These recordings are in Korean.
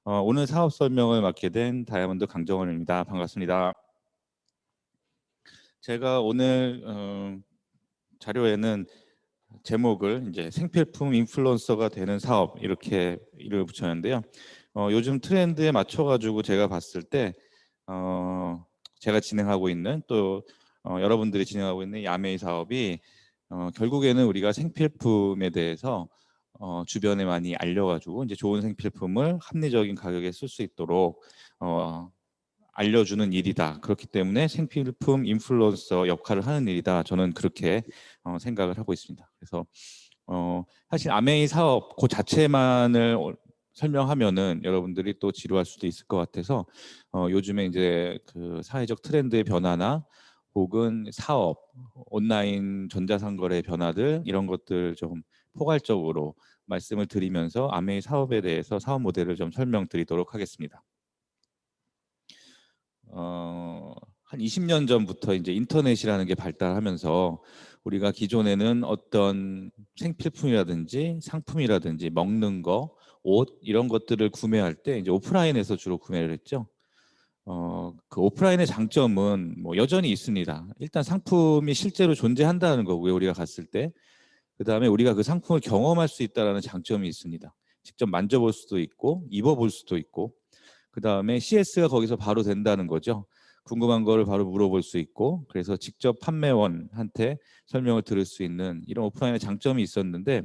오늘 사업 설명을 맡게 된 다이아몬드 강정원입니다. 반갑습니다. 제가 오늘 자료에는 제목을 이제 생필품 인플루언서가 되는 사업 이렇게 이름을 붙였는데요. 요즘 트렌드에 맞춰가지고 제가 봤을 때 제가 진행하고 있는 또 여러분들이 진행하고 있는 이 아메이 사업이 결국에는 우리가 생필품에 대해서 주변에 많이 알려가지고 이제 좋은 생필품을 합리적인 가격에 쓸 수 있도록 어, 알려주는 일이다. 그렇기 때문에 생필품 인플루언서 역할을 하는 일이다. 저는 그렇게 생각을 하고 있습니다. 그래서 사실 아메이 사업 그 자체만을 설명하면은 여러분들이 또 지루할 수도 있을 것 같아서 요즘에 이제 그 사회적 트렌드의 변화나 혹은 사업, 온라인 전자상거래 변화들 이런 것들 좀 포괄적으로 말씀을 드리면서 아메이 사업에 대해서 사업 모델을 좀 설명드리도록 하겠습니다. 한 20년 전부터 이제 인터넷이라는 게 발달하면서 우리가 기존에는 어떤 생필품이라든지 상품이라든지 먹는 거, 옷 이런 것들을 구매할 때 이제 오프라인에서 주로 구매를 했죠. 그 오프라인의 장점은 뭐 여전히 있습니다. 일단 상품이 실제로 존재한다는 거고요. 우리가 갔을 때. 그다음에 우리가 그 상품을 경험할 수 있다라는 장점이 있습니다. 직접 만져볼 수도 있고 입어볼 수도 있고 그다음에 CS가 거기서 바로 된다는 거죠. 궁금한 거를 바로 물어볼 수 있고 그래서 직접 판매원한테 설명을 들을 수 있는 이런 오프라인의 장점이 있었는데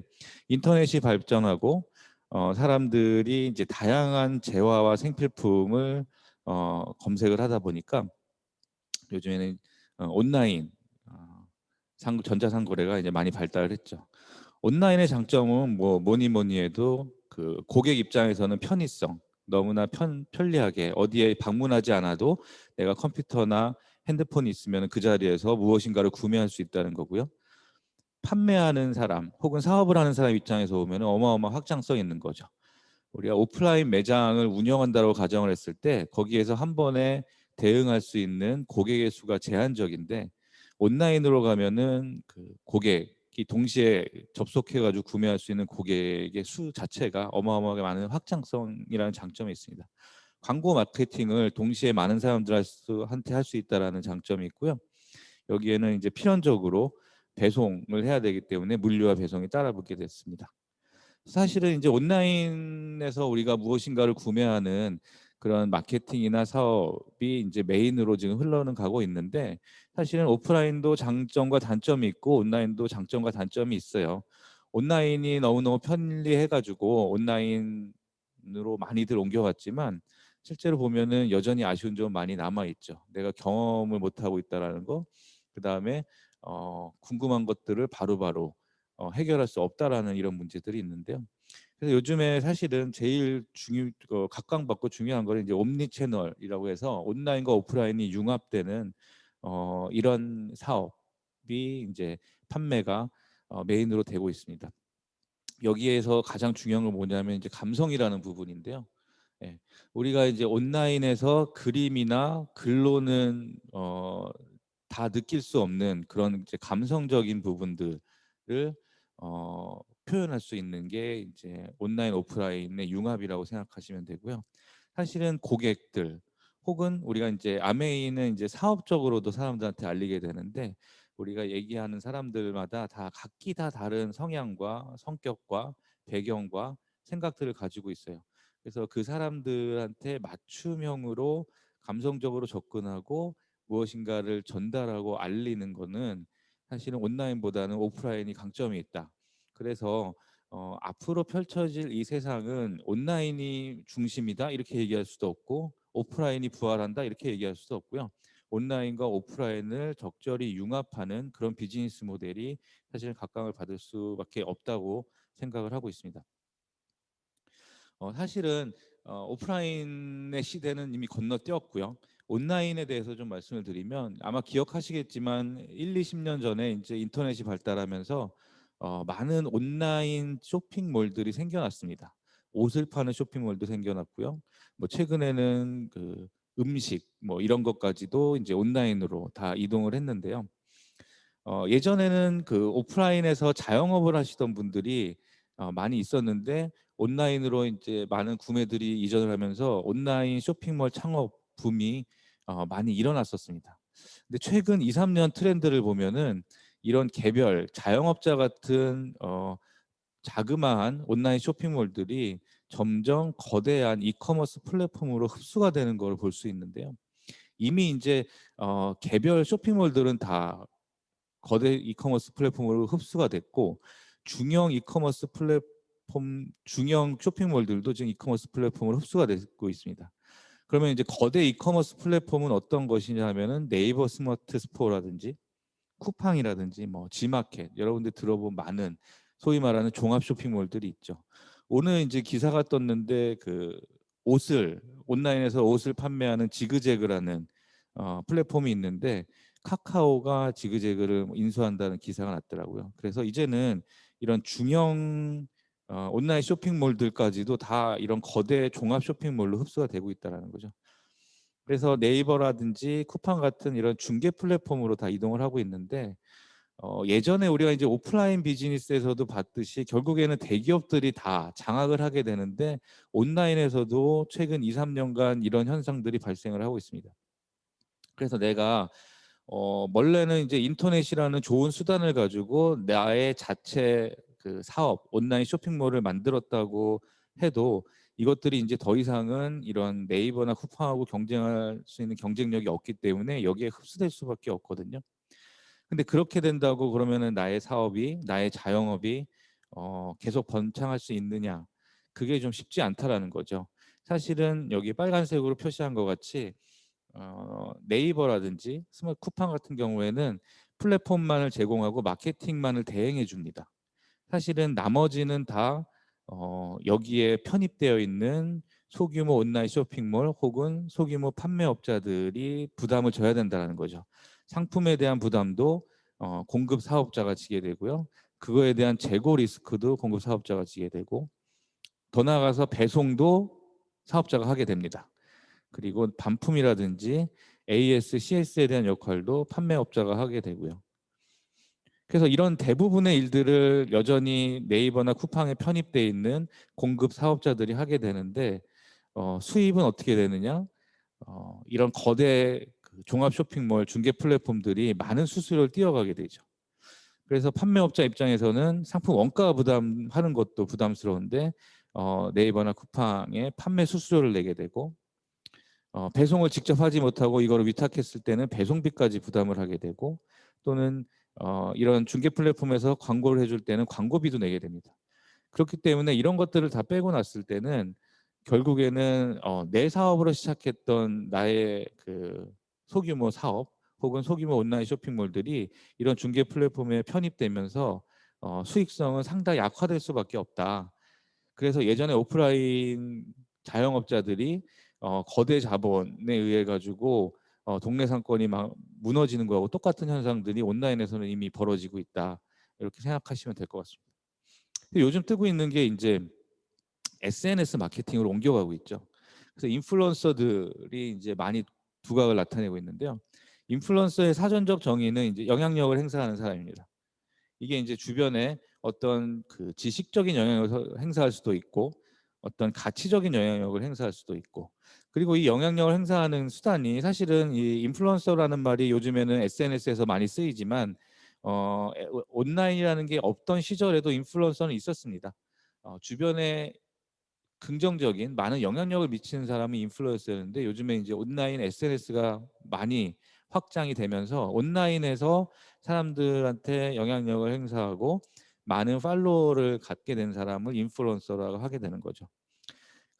인터넷이 발전하고 사람들이 이제 다양한 재화와 생필품을 검색을 하다 보니까 요즘에는 온라인 전자상거래가 이제 많이 발달을 했죠. 온라인의 장점은 뭐 뭐니 뭐니 해도 그 고객 입장에서는 편의성, 너무나 편리하게 어디에 방문하지 않아도 내가 컴퓨터나 핸드폰이 있으면 그 자리에서 무엇인가를 구매할 수 있다는 거고요. 판매하는 사람 혹은 사업을 하는 사람 입장에서 보면 어마어마한 확장성이 있는 거죠. 우리가 오프라인 매장을 운영한다고 가정을 했을 때 거기에서 한 번에 대응할 수 있는 고객의 수가 제한적인데 온라인으로 가면은 그 고객이 동시에 접속해가지고 구매할 수 있는 고객의 수 자체가 어마어마하게 많은 확장성이라는 장점이 있습니다. 광고 마케팅을 동시에 많은 사람들한테 할 수 있다라는 장점이 있고요. 여기에는 이제 필연적으로 배송을 해야 되기 때문에 물류와 배송이 따라붙게 됐습니다. 사실은 이제 온라인에서 우리가 무엇인가를 구매하는 그런 마케팅이나 사업이 이제 메인으로 지금 흘러는 가고 있는데 사실은 오프라인도 장점과 단점이 있고 온라인도 장점과 단점이 있어요. 온라인이 너무너무 편리해가지고 온라인으로 많이들 옮겨왔지만 실제로 보면은 여전히 아쉬운 점 많이 남아 있죠. 내가 경험을 못 하고 있다라는 거, 그 다음에 궁금한 것들을 바로바로 해결할 수 없다라는 이런 문제들이 있는데요. 그래서 요즘에 사실은 제일 각광받고 중요한 거는 이제 옴니 채널이라고 해서 온라인과 오프라인이 융합되는 이런 사업이 이제 판매가 메인으로 되고 있습니다. 여기에서 가장 중요한 건 뭐냐면 이제 감성이라는 부분인데요. 예, 우리가 이제 온라인에서 그림이나 글로는 다 느낄 수 없는 그런 이제 감성적인 부분들을 표현할 수 있는 게 이제 온라인 오프라인의 융합이라고 생각하시면 되고요. 사실은 고객들 혹은 우리가 이제 아메이는 이제 사업적으로도 사람들한테 알리게 되는데 우리가 얘기하는 사람들마다 다 각기 다 다른 성향과 성격과 배경과 생각들을 가지고 있어요. 그래서 그 사람들한테 맞춤형으로 감성적으로 접근하고 무엇인가를 전달하고 알리는 거는 사실은 온라인보다는 오프라인이 강점이 있다. 그래서 앞으로 펼쳐질 이 세상은 온라인이 중심이다 이렇게 얘기할 수도 없고 오프라인이 부활한다 이렇게 얘기할 수도 없고요. 온라인과 오프라인을 적절히 융합하는 그런 비즈니스 모델이 사실 각광을 받을 수밖에 없다고 생각을 하고 있습니다. 사실은 오프라인의 시대는 이미 건너뛰었고요. 온라인에 대해서 좀 말씀을 드리면 아마 기억하시겠지만 1, 20년 전에 이제 인터넷이 발달하면서 많은 온라인 쇼핑몰들이 생겨났습니다. 옷을 파는 쇼핑몰도 생겨났고요. 뭐 최근에는 그 음식 뭐 이런 것까지도 이제 온라인으로 다 이동을 했는데요. 예전에는 그 오프라인에서 자영업을 하시던 분들이 많이 있었는데 온라인으로 이제 많은 구매들이 이전을 하면서 온라인 쇼핑몰 창업 붐이 많이 일어났었습니다. 근데 최근 2-3년 트렌드를 보면은 이런 개별 자영업자 같은 자그마한 온라인 쇼핑몰들이 점점 거대한 이커머스 플랫폼으로 흡수가 되는 걸 볼 수 있는데요. 이미 이제 개별 쇼핑몰들은 다 거대 이커머스 플랫폼으로 흡수가 됐고, 중형 쇼핑몰들도 지금 이커머스 플랫폼으로 흡수가 되고 있습니다. 그러면 이제 거대 이커머스 플랫폼은 어떤 것이냐 하면은 네이버 스마트 스토어라든지 쿠팡이라든지 뭐 지마켓, 여러분들 들어본 많은 소위 말하는 종합 쇼핑몰들이 있죠. 오늘 이제 기사가 떴는데 그 옷을 온라인에서 옷을 판매하는 지그재그라는 플랫폼이 있는데 카카오가 지그재그를 인수한다는 기사가 났더라고요. 그래서 이제는 이런 중형 온라인 쇼핑몰들까지도 다 이런 거대 종합 쇼핑몰로 흡수가 되고 있다는 거죠. 그래서 네이버라든지 쿠팡 같은 이런 중개 플랫폼으로 다 이동을 하고 있는데, 예전에 우리가 이제 오프라인 비즈니스에서도 봤듯이 결국에는 대기업들이 다 장악을 하게 되는데 온라인에서도 최근 2-3년간 이런 현상들이 발생을 하고 있습니다. 그래서 내가 원래는 이제 인터넷이라는 좋은 수단을 가지고 나의 자체 그 사업, 온라인 쇼핑몰을 만들었다고 해도 이것들이 이제 더 이상은 이런 네이버나 쿠팡하고 경쟁할 수 있는 경쟁력이 없기 때문에 여기에 흡수될 수밖에 없거든요. 근데 그렇게 된다고 그러면은 나의 사업이, 나의 자영업이 계속 번창할 수 있느냐? 그게 좀 쉽지 않다라는 거죠. 사실은 여기 빨간색으로 표시한 것 같이 네이버라든지 스마트 쿠팡 같은 경우에는 플랫폼만을 제공하고 마케팅만을 대행해 줍니다. 사실은 나머지는 다 여기에 편입되어 있는 소규모 온라인 쇼핑몰 혹은 소규모 판매업자들이 부담을 져야 된다는 거죠. 상품에 대한 부담도 공급 사업자가 지게 되고요. 그거에 대한 재고 리스크도 공급 사업자가 지게 되고, 더 나아가서 배송도 사업자가 하게 됩니다. 그리고 반품이라든지 AS, CS에 대한 역할도 판매업자가 하게 되고요. 그래서 이런 대부분의 일들을 여전히 네이버나 쿠팡에 편입돼 있는 공급 사업자들이 하게 되는데, 수입은 어떻게 되느냐? 이런 거대 그 종합 쇼핑몰 중개 플랫폼들이 많은 수수료를 띄어가게 되죠. 그래서 판매업자 입장에서는 상품 원가 부담하는 것도 부담스러운데 네이버나 쿠팡에 판매 수수료를 내게 되고, 배송을 직접 하지 못하고 이거를 위탁했을 때는 배송비까지 부담을 하게 되고, 또는 이런 중개 플랫폼에서 광고를 해줄 때는 광고비도 내게 됩니다. 그렇기 때문에 이런 것들을 다 빼고 났을 때는 결국에는 내 사업으로 시작했던 나의 그 소규모 사업 혹은 소규모 온라인 쇼핑몰들이 이런 중개 플랫폼에 편입되면서 수익성은 상당히 악화될 수밖에 없다. 그래서 예전에 오프라인 자영업자들이 거대 자본에 의해 가지고 동네 상권이 막 무너지는 거하고 똑같은 현상들이 온라인에서는 이미 벌어지고 있다. 이렇게 생각하시면 될 것 같습니다. 근데 요즘 뜨고 있는 게 이제 SNS 마케팅으로 옮겨가고 있죠. 그래서 인플루언서들이 이제 많이 두각을 나타내고 있는데요. 인플루언서의 사전적 정의는 이제 영향력을 행사하는 사람입니다. 이게 이제 주변에 어떤 그 지식적인 영향력을 행사할 수도 있고 어떤 가치적인 영향력을 행사할 수도 있고, 그리고 이 영향력을 행사하는 수단이 사실은 이 인플루언서라는 말이 요즘에는 SNS에서 많이 쓰이지만 온라인이라는 게 없던 시절에도 인플루언서는 있었습니다. 주변에 긍정적인 많은 영향력을 미치는 사람이 인플루언서였는데 요즘에 이제 온라인 SNS가 많이 확장이 되면서 온라인에서 사람들한테 영향력을 행사하고 많은 팔로워를 갖게 된 사람을 인플루언서라고 하게 되는 거죠.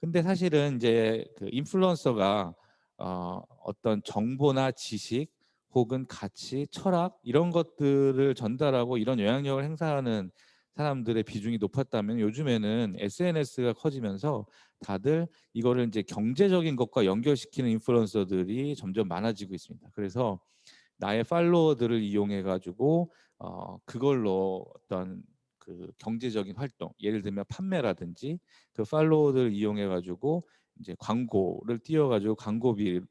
근데 사실은 이제 그 인플루언서가 어떤 정보나 지식 혹은 가치, 철학 이런 것들을 전달하고 이런 영향력을 행사하는 사람들의 비중이 높았다면 요즘에는 SNS가 커지면서 다들 이거를 이제 경제적인 것과 연결시키는 인플루언서들이 점점 많아지고 있습니다. 그래서 나의 팔로워들을 이용해 가지고 그걸로 어떤 그 경제적인 활동, 예를 들면 판매라든지 그 팔로워들을 이용해 가지고 이제 광고를 띄워 가지고 광고비로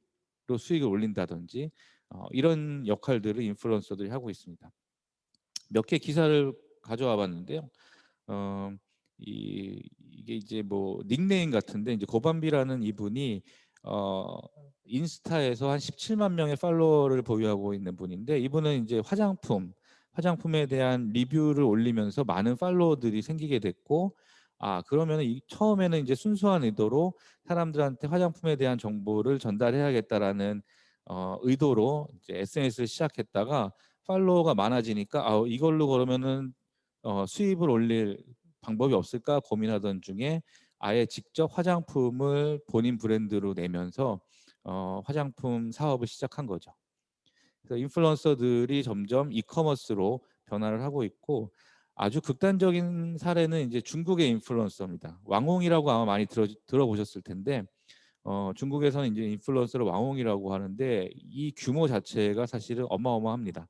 수익을 올린다든지 이런 역할들을 인플루언서들이 하고 있습니다. 몇 개 기사를 가져와 봤는데요. 어, 이게 이제 뭐 닉네임 같은데 이제 고밤비라는 이분이 어 인스타에서 한 17만 명의 팔로워를 보유하고 있는 분인데 이분은 이제 화장품에 대한 리뷰를 올리면서 많은 팔로워들이 생기게 됐고 그러면 처음에는 이제 순수한 의도로 사람들한테 화장품에 대한 정보를 전달해야겠다라는 의도로 이제 SNS를 시작했다가 팔로워가 많아지니까 이걸로 그러면은 수입을 올릴 방법이 없을까 고민하던 중에 아예 직접 화장품을 본인 브랜드로 내면서 화장품 사업을 시작한 거죠. 그래서 인플루언서들이 점점 이커머스로 변화를 하고 있고 아주 극단적인 사례는 이제 중국의 인플루언서입니다. 왕홍이라고 아마 많이 들어보셨을 텐데 중국에서는 이제 인플루언서를 왕홍이라고 하는데 이 규모 자체가 사실은 어마어마합니다.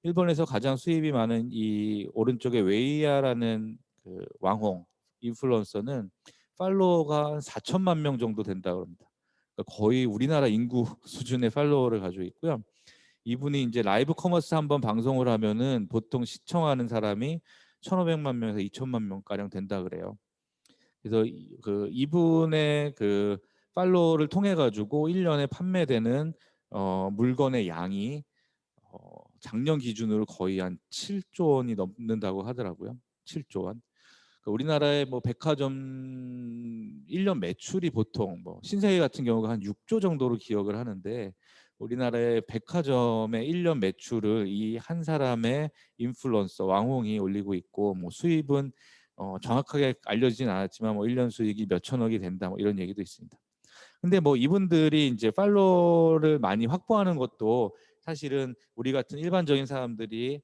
일본에서 가장 수입이 많은 이 오른쪽에 웨이야라는 그 왕홍 인플루언서는 팔로워가 한 4천만 명 정도 된다고 합니다. 그러니까 거의 우리나라 인구 수준의 팔로워를 가지고 있고요. 이분이 이제 라이브 커머스 한번 방송을 하면은 보통 시청하는 사람이 1,500만 명에서 2천만 명 가량 된다 그래요. 그래서 이분의 그 팔로워를 통해 가지고 1년에 판매되는 물건의 양이 작년 기준으로 거의 한 7조 원이 넘는다고 하더라고요. 7조 원. 그러니까 우리나라의 뭐 백화점 1년 매출이 보통 뭐 신세계 같은 경우가 한 6조 정도로 기억을 하는데 우리나라의 백화점의 1년 매출을 이 한 사람의 인플루언서 왕홍이 올리고 있고 뭐 수입은 정확하게 알려지진 않았지만 뭐 1년 수익이 몇 천억이 된다 뭐 이런 얘기도 있습니다. 근데 뭐 이분들이 이제 팔로워를 많이 확보하는 것도 사실은 우리 같은 일반적인 사람들이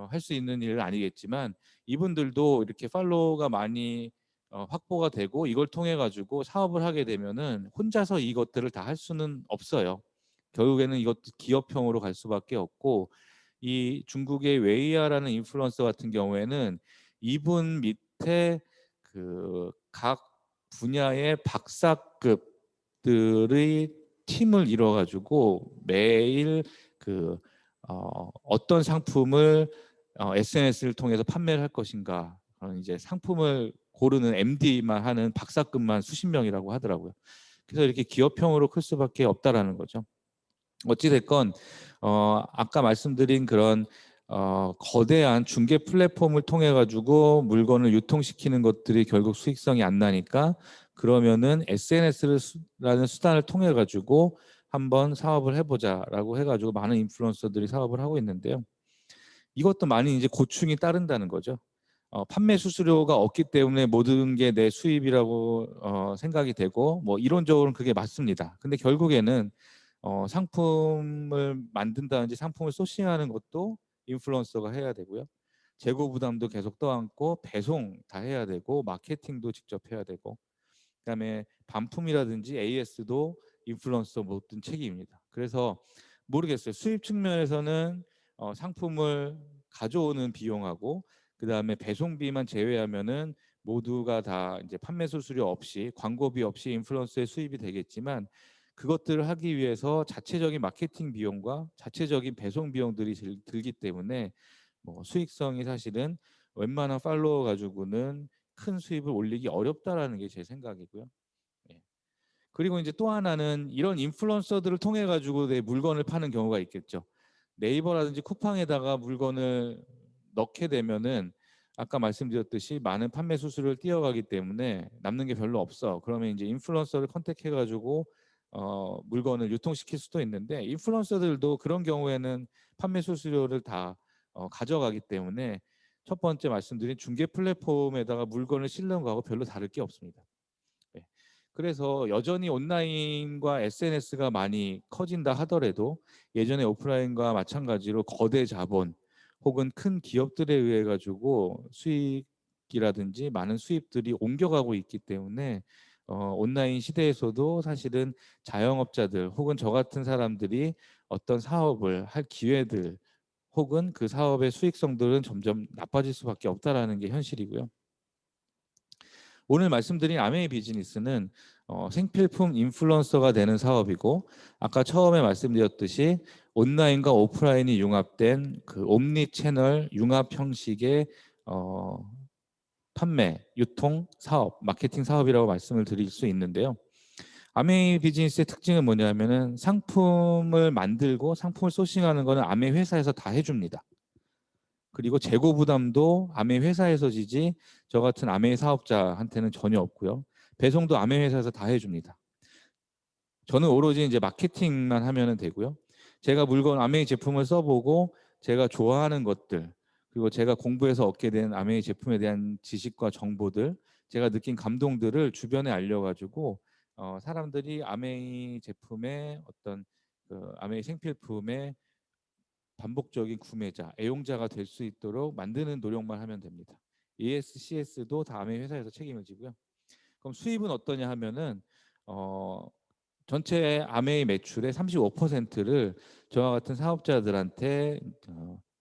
할 수 있는 일은 아니겠지만 이분들도 이렇게 팔로워가 많이 확보가 되고 이걸 통해 가지고 사업을 하게 되면은 혼자서 이것들을 다 할 수는 없어요. 결국에는 이것도 기업형으로 갈 수밖에 없고 이 중국의 웨이야라는 인플루언서 같은 경우에는 이분 밑에 그 각 분야의 박사급들의 팀을 이뤄 가지고 매일 그 어떤 상품을 SNS를 통해서 판매를 할 것인가 그런 이제 상품을 고르는 MD만 하는 박사급만 수십 명이라고 하더라고요. 그래서 이렇게 기업형으로 클 수밖에 없다라는 거죠. 어찌 됐건 아까 말씀드린 그런 거대한 중개 플랫폼을 통해 가지고 물건을 유통시키는 것들이 결국 수익성이 안 나니까 그러면은 SNS라는 수단을 통해 가지고 한번 사업을 해보자라고 해가지고 많은 인플루언서들이 사업을 하고 있는데요. 이것도 많이 이제 고충이 따른다는 거죠. 판매 수수료가 없기 때문에 모든 게 내 수입이라고 생각이 되고 뭐 이론적으로는 그게 맞습니다. 근데 결국에는 상품을 만든다든지 상품을 소싱하는 것도 인플루언서가 해야 되고요. 재고 부담도 계속 떠안고 배송 다 해야 되고 마케팅도 직접 해야 되고 그다음에 반품이라든지 AS도 인플루언서 모든 책임입니다. 그래서 모르겠어요. 수입 측면에서는 상품을 가져오는 비용하고 그다음에 배송비만 제외하면은 모두가 다 이제 판매 수수료 없이 광고비 없이 인플루언서의 수입이 되겠지만 그것들을 하기 위해서 자체적인 마케팅 비용과 자체적인 배송 비용들이 들기 때문에 뭐 수익성이 사실은 웬만한 팔로워 가지고는 큰 수입을 올리기 어렵다라는 게 제 생각이고요. 예. 그리고 이제 또 하나는 이런 인플루언서들을 통해 가지고 내 물건을 파는 경우가 있겠죠. 네이버라든지 쿠팡에다가 물건을 넣게 되면은 아까 말씀드렸듯이 많은 판매 수수료를 띄어가기 때문에 남는 게 별로 없어. 그러면 이제 인플루언서를 컨택해 가지고 물건을 유통시킬 수도 있는데 인플루언서들도 그런 경우에는 판매 수수료를 다 가져가기 때문에 첫 번째 말씀드린 중개 플랫폼에다가 물건을 실는 거하고 별로 다를 게 없습니다. 네. 그래서 여전히 온라인과 SNS가 많이 커진다 하더라도 예전에 오프라인과 마찬가지로 거대 자본 혹은 큰 기업들에 의해 가지고 수익이라든지 많은 수입들이 옮겨가고 있기 때문에 온라인 시대에서도 사실은 자영업자들 혹은 저 같은 사람들이 어떤 사업을 할 기회들 혹은 그 사업의 수익성들은 점점 나빠질 수밖에 없다라는 게 현실이고요. 오늘 말씀드린 아메이 비즈니스는 생필품 인플루언서가 되는 사업이고 아까 처음에 말씀드렸듯이 온라인과 오프라인이 융합된 그 옴니 채널 융합 형식의 판매, 유통, 사업, 마케팅 사업이라고 말씀을 드릴 수 있는데요. 아메이 비즈니스의 특징은 뭐냐면은 상품을 만들고 상품을 소싱하는 거는 아메이 회사에서 다 해줍니다. 그리고 재고 부담도 아메이 회사에서 지지 저 같은 아메이 사업자한테는 전혀 없고요. 배송도 아메이 회사에서 다 해줍니다. 저는 오로지 이제 마케팅만 하면 되고요. 제가 물건 아메이 제품을 써보고 제가 좋아하는 것들 그리고 제가 공부해서 얻게 된 아메이 제품에 대한 지식과 정보들 제가 느낀 감동들을 주변에 알려가지고 사람들이 아메이 제품의 어떤 그 아메이 생필품의 반복적인 구매자, 애용자가 될 수 있도록 만드는 노력만 하면 됩니다. ESCS도 다 아메이 회사에서 책임을 지고요. 그럼 수입은 어떠냐 하면은 어, 전체 아메이 매출의 35%를 저와 같은 사업자들한테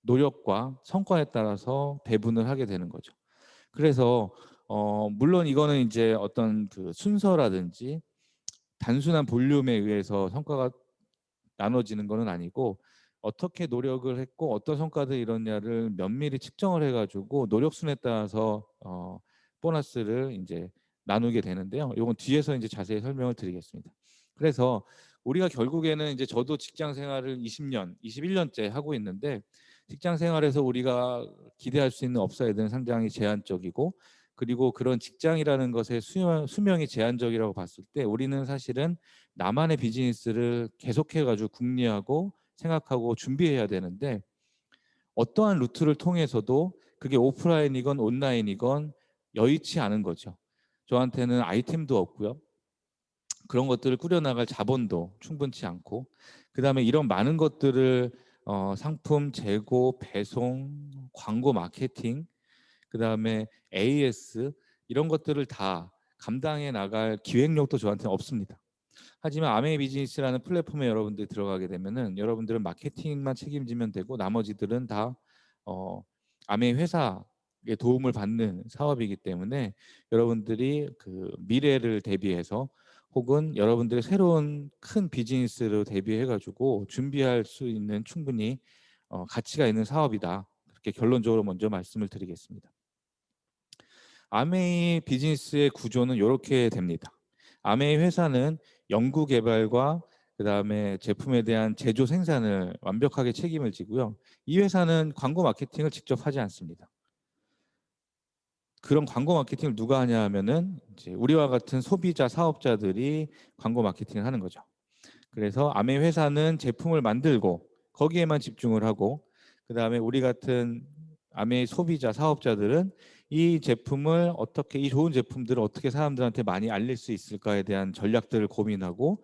노력과 성과에 따라서 배분을 하게 되는 거죠. 그래서 물론 이거는 이제 어떤 그 순서라든지 단순한 볼륨에 의해서 성과가 나눠지는 것은 아니고 어떻게 노력을 했고 어떤 성과들이 이뤘냐를 면밀히 측정을 해가지고 노력순에 따라서 보너스를 이제 나누게 되는데요. 이건 뒤에서 이제 자세히 설명을 드리겠습니다. 그래서 우리가 결국에는 이제 저도 직장 생활을 20년, 21년째 하고 있는데 직장 생활에서 우리가 기대할 수 있는 업사이드는 상당히 제한적이고 그리고 그런 직장이라는 것의 수명이 제한적이라고 봤을 때 우리는 사실은 나만의 비즈니스를 계속해가지고 궁리하고 생각하고 준비해야 되는데 어떠한 루트를 통해서도 그게 오프라인이건 온라인이건 여의치 않은 거죠. 저한테는 아이템도 없고요. 그런 것들을 꾸려나갈 자본도 충분치 않고 그다음에 이런 많은 것들을 상품 재고, 배송, 광고 마케팅 그다음에 AS 이런 것들을 다 감당해 나갈 기획력도 저한테는 없습니다. 하지만 아메이 비즈니스라는 플랫폼에 여러분들이 들어가게 되면은 여러분들은 마케팅만 책임지면 되고 나머지들은 다 아메이 회사의 도움을 받는 사업이기 때문에 여러분들이 그 미래를 대비해서 혹은 여러분들의 새로운 큰 비즈니스로 대비해 가지고 준비할 수 있는 충분히 가치가 있는 사업이다. 그렇게 결론적으로 먼저 말씀을 드리겠습니다. 아메이 비즈니스의 구조는 이렇게 됩니다. 아메이 회사는 연구 개발과 그다음에 제품에 대한 제조 생산을 완벽하게 책임을 지고요. 이 회사는 광고 마케팅을 직접 하지 않습니다. 그런 광고 마케팅을 누가 하냐 하면은 이제 우리와 같은 소비자 사업자들이 광고 마케팅을 하는 거죠. 그래서 아메이 회사는 제품을 만들고 거기에만 집중을 하고 그다음에 우리 같은 아메이 소비자 사업자들은 이 제품을 어떻게 이 좋은 제품들을 어떻게 사람들한테 많이 알릴 수 있을까에 대한 전략들을 고민하고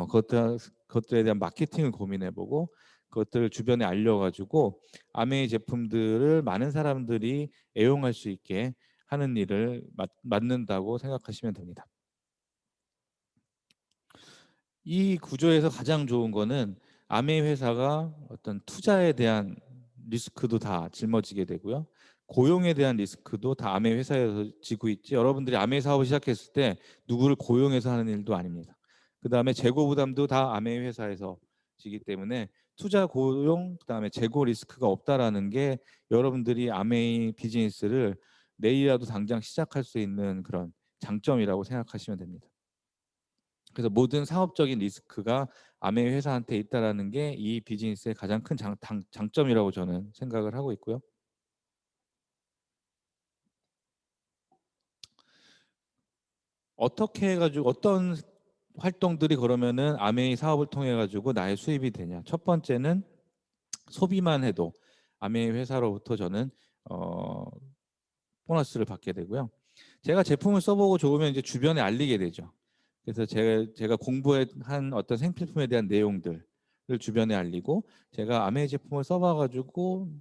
그것들에 대한 마케팅을 고민해보고 그것들을 주변에 알려가지고 아메이 제품들을 많은 사람들이 애용할 수 있게 하는 일을 맡는다고 생각하시면 됩니다. 이 구조에서 가장 좋은 거는 아메이 회사가 어떤 투자에 대한 리스크도 다 짊어지게 되고요. 고용에 대한 리스크도 다 아메이 회사에서 지고 있지. 여러분들이 아메이 사업을 시작했을 때 누구를 고용해서 하는 일도 아닙니다. 그다음에 재고 부담도 다 아메이 회사에서 지기 때문에 투자 고용 그다음에 재고 리스크가 없다라는 게 여러분들이 아메이 비즈니스를 내일이라도 당장 시작할 수 있는 그런 장점이라고 생각하시면 됩니다. 그래서 모든 사업적인 리스크가 아메이 회사한테 있다라는 게 이 비즈니스의 가장 큰 장점이라고 저는 생각을 하고 있고요. 어떻게 해가지고 어떤 활동들이 그러면은 아메이 사업을 통해 가지고 나의 수입이 되냐? 첫 번째는 소비만 해도 아메이 회사로부터 저는 어, 보너스를 받게 되고요. 제가 제품을 써보고 좋으면 이제 주변에 알리게 되죠. 그래서 제가 공부한 어떤 생필품에 대한 내용들을 주변에 알리고 제가 아메이 제품을 써봐가지고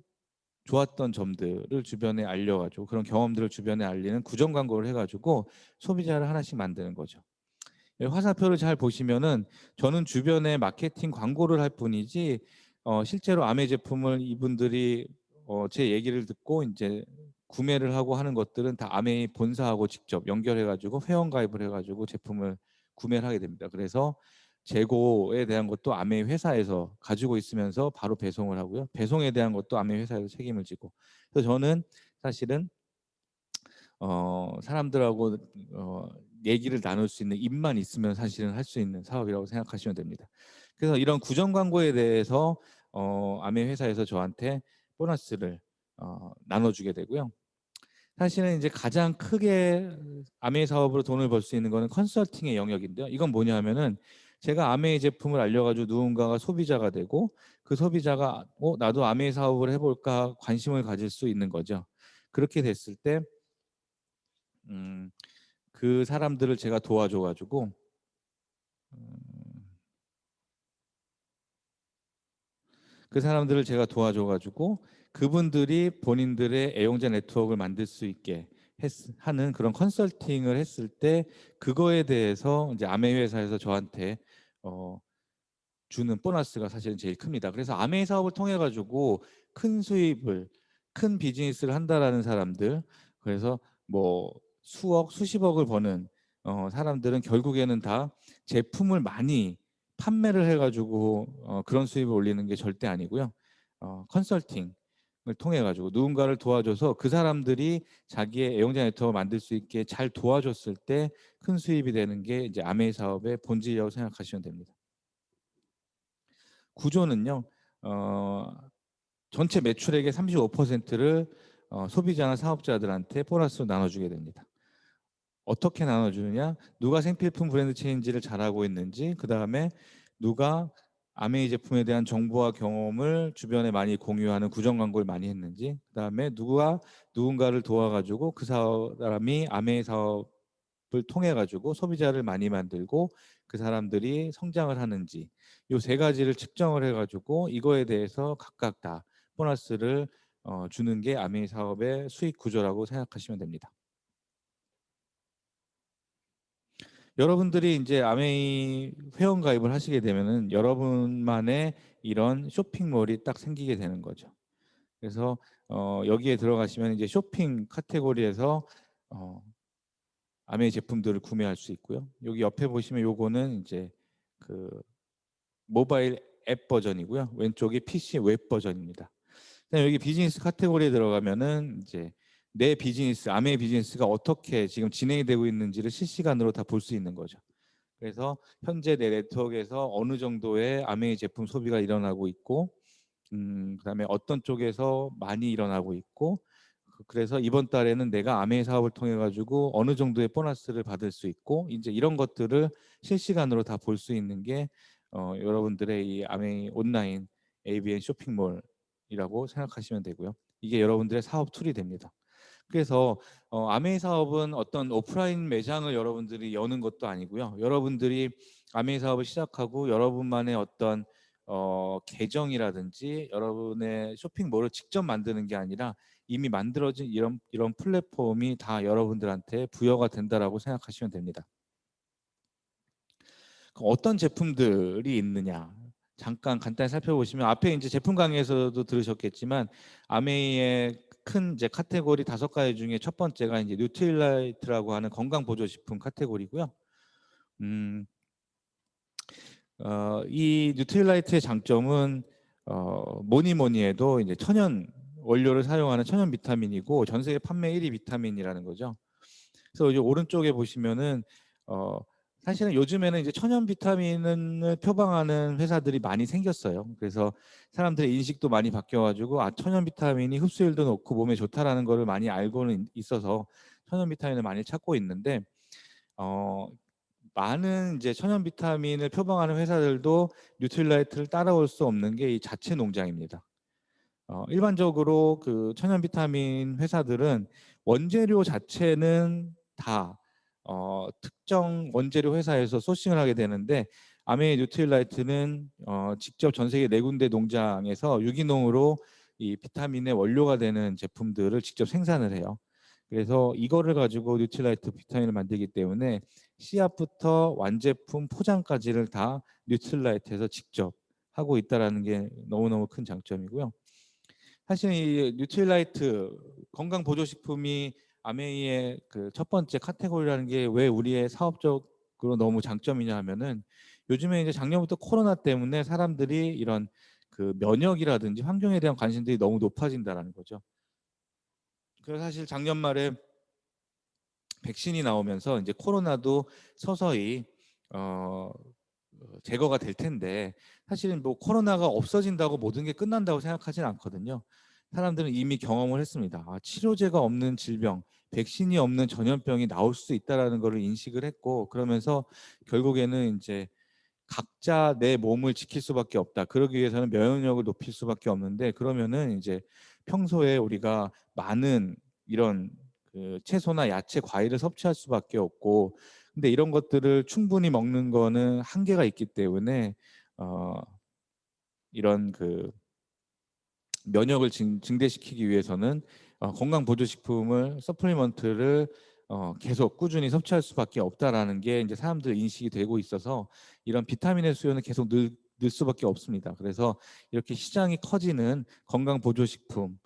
좋았던 점들을 주변에 알려가지고 그런 경험들을 주변에 알리는 구정 광고를 해가지고 소비자를 하나씩 만드는 거죠. 화살표를 잘 보시면은 저는 주변에 마케팅 광고를 할 뿐이지 실제로 아메 제품을 이분들이 제 얘기를 듣고 이제 구매를 하고 하는 것들은 다 아메이 본사하고 직접 연결해가지고 회원가입을 해가지고 제품을 구매를 하게 됩니다. 그래서 재고에 대한 것도 아메이 회사에서 가지고 있으면서 바로 배송을 하고요. 배송에 대한 것도 아메이 회사에서 책임을 지고. 그래서 저는 사실은 사람들하고 얘기를 나눌 수 있는 입만 있으면 사실은 할 수 있는 사업이라고 생각하시면 됩니다. 그래서 이런 구정 광고에 대해서 아메 회사에서 저한테 보너스를 나눠주게 되고요. 사실은 이제 가장 크게 아메이 사업으로 돈을 벌 수 있는 거는 컨설팅의 영역인데요. 이건 뭐냐면은 제가 아메이 제품을 알려가지고 누군가가 소비자가 되고 그 소비자가 나도 아메이 사업을 해볼까 관심을 가질 수 있는 거죠. 그렇게 됐을 때 그 사람들을 제가 도와줘가지고 음, 그 사람들을 제가 도와줘가지고 그분들이 본인들의 애용자 네트워크를 만들 수 있게 하는 그런 컨설팅을 했을 때 그거에 대해서 이제 아메 회사에서 저한테 어, 주는 보너스가 사실은 제일 큽니다. 그래서 아메 사업을 통해 가지고 큰 수입을 큰 비즈니스를 한다라는 사람들 그래서 뭐 수억 수십억을 버는 사람들은 결국에는 다 제품을 많이 판매를 해가지고 그런 수입을 올리는 게 절대 아니고요. 컨설팅을 통해 가지고 누군가를 도와줘서 그 사람들이 자기의 애용자 네트워크를 만들 수 있게 잘 도와줬을 때 큰 수입이 되는 게 이제 아메이 사업의 본질이라고 생각하시면 됩니다. 구조는요. 어, 전체 매출액의 35%를 소비자나 사업자들한테 보너스로 나눠주게 됩니다. 어떻게 나눠주느냐? 누가 생필품 브랜드 체인지를 잘하고 있는지, 그 다음에 누가 아메이 제품에 대한 정보와 경험을 주변에 많이 공유하는 구정 광고를 많이 했는지, 그 다음에 누가 누군가를 도와가지고 그 사람이 아메이 사업을 통해 가지고 소비자를 많이 만들고 그 사람들이 성장을 하는지 이 세 가지를 측정을 해가지고 이거에 대해서 각각 다 보너스를 주는 게 아메이 사업의 수익 구조라고 생각하시면 됩니다. 여러분들이 이제 아메이 회원 가입을 하시게 되면은 여러분만의 이런 쇼핑몰이 딱 생기게 되는 거죠. 그래서 여기에 들어가시면 이제 쇼핑 카테고리에서 어, 아메이 제품들을 구매할 수 있고요. 여기 옆에 보시면 요거는 이제 그 모바일 앱 버전이고요. 왼쪽이 PC 웹 버전입니다. 여기 비즈니스 카테고리에 들어가면은 이제 내 비즈니스, 아메이 비즈니스가 어떻게 지금 진행이 되고 있는지를 실시간으로 다 볼 수 있는 거죠. 그래서 현재 내 네트워크에서 어느 정도의 아메이 제품 소비가 일어나고 있고, 그다음에 어떤 쪽에서 많이 일어나고 있고, 그래서 이번 달에는 내가 아메이 사업을 통해 가지고 어느 정도의 보너스를 받을 수 있고, 이제 이런 것들을 실시간으로 다 볼 수 있는 게 여러분들의 이 아메이 온라인 ABN 쇼핑몰이라고 생각하시면 되고요. 이게 여러분들의 사업 툴이 됩니다. 그래서 아메이 사업은 어떤 오프라인 매장을 여러분들이 여는 것도 아니고요. 여러분들이 아메이 사업을 시작하고 여러분만의 어떤 계정이라든지 여러분의 쇼핑몰을 직접 만드는 게 아니라 이미 만들어진 이런 플랫폼이 다 여러분들한테 부여가 된다라고 생각하시면 됩니다. 그럼 어떤 제품들이 있느냐? 잠깐 간단히 살펴보시면 앞에 이제 제품 강의에서도 들으셨겠지만 아메이의 큰 이제 카테고리 5가지 중에 첫 번째가 이제 뉴트릴라이트라고 하는 건강 보조식품 카테고리고요. 음, 이 뉴트릴라이트의 장점은 뭐니 뭐니 해도 이제 천연 원료를 사용하는 천연 비타민이고 전 세계 판매 1위 비타민이라는 거죠. 그래서 이제 오른쪽에 보시면은 어, 사실은 요즘에는 이제 천연 비타민을 표방하는 회사들이 많이 생겼어요. 그래서 사람들의 인식도 많이 바뀌어가지고 천연 비타민이 흡수율도 높고 몸에 좋다라는 거를 많이 알고는 있어서 천연 비타민을 많이 찾고 있는데 어, 많은 이제 천연 비타민을 표방하는 회사들도 뉴트릴라이트를 따라올 수 없는 게 이 자체 농장입니다. 일반적으로 그 천연 비타민 회사들은 원재료 자체는 다 특정 원재료 회사에서 소싱을 하게 되는데 아메이 뉴트릴라이트는 직접 전 세계 4군데 농장에서 유기농으로 이 비타민의 원료가 되는 제품들을 직접 생산을 해요. 그래서 이거를 가지고 뉴트릴라이트 비타민을 만들기 때문에 씨앗부터 완제품 포장까지를 다 뉴트릴라이트에서 직접 하고 있다라는 게 너무너무 큰 장점이고요. 사실 이 뉴트릴라이트 건강 보조식품이 아메이의 그 첫 번째 카테고리라는 게 왜 우리의 사업적으로 너무 장점이냐 하면은 요즘에 이제 작년부터 코로나 때문에 사람들이 이런 그 면역이라든지 환경에 대한 관심들이 너무 높아진다라는 거죠. 그래서 사실 작년 말에 백신이 나오면서 이제 코로나도 서서히 제거가 될 텐데, 사실은 뭐 코로나가 없어진다고 모든 게 끝난다고 생각하지는 않거든요. 사람들은 이미 경험을 했습니다. 치료제가 없는 질병, 백신이 없는 전염병이 나올 수 있다라는 것을 인식을 했고, 그러면서 결국에는 이제 각자 내 몸을 지킬 수밖에 없다. 그러기 위해서는 면역력을 높일 수밖에 없는데, 그러면은 이제 평소에 우리가 많은 이런 그 채소나 야채, 과일을 섭취할 수밖에 없고, 근데 이런 것들을 충분히 먹는 거는 한계가 있기 때문에 어, 이런 그 면역을 증대시키기 위해서는 건강 보조식품을 서플리먼트를 계속 꾸준히 섭취할 수밖에 없다라는 게 이제 사람들 인식이 되고 있어서 이런 비타민의 수요는 계속 늘 수밖에 없습니다. 그래서 이렇게 시장이 커지는 건강 보조식품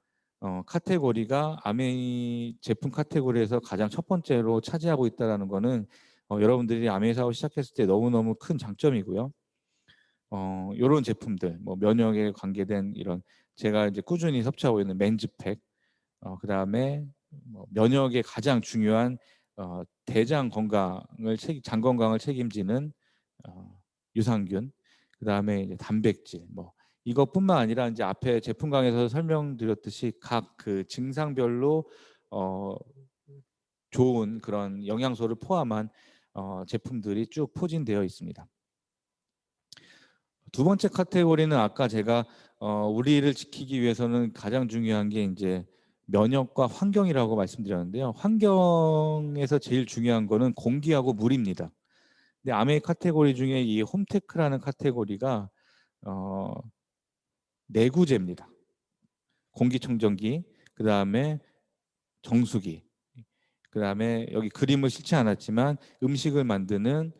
카테고리가 아메이 제품 카테고리에서 가장 첫 번째로 차지하고 있다라는 거는 여러분들이 아메이 사업 시작했을 때 너무너무 큰 장점이고요. 이런 제품들, 뭐 면역에 관계된 이런 제가 이제 꾸준히 섭취하고 있는 맨즈팩, 그다음에 뭐 면역에 가장 중요한 대장 건강을 장 건강을 책임지는 유산균, 그다음에 이제 단백질, 뭐 이것뿐만 아니라 이제 앞에 제품 강에서 설명드렸듯이 각 그 증상별로 어, 좋은 그런 영양소를 포함한 제품들이 쭉 포진되어 있습니다. 두 번째 카테고리는 아까 제가 우리를 지키기 위해서는 가장 중요한 게 이제 면역과 환경이라고 말씀드렸는데요. 환경에서 제일 중요한 거는 공기하고 물입니다. 근데 아메이 카테고리 중에 이 홈테크라는 카테고리가 어, 내구재입니다. 공기청정기, 그 다음에 정수기, 그 다음에 여기 그림을 실지 않았지만 음식을 만드는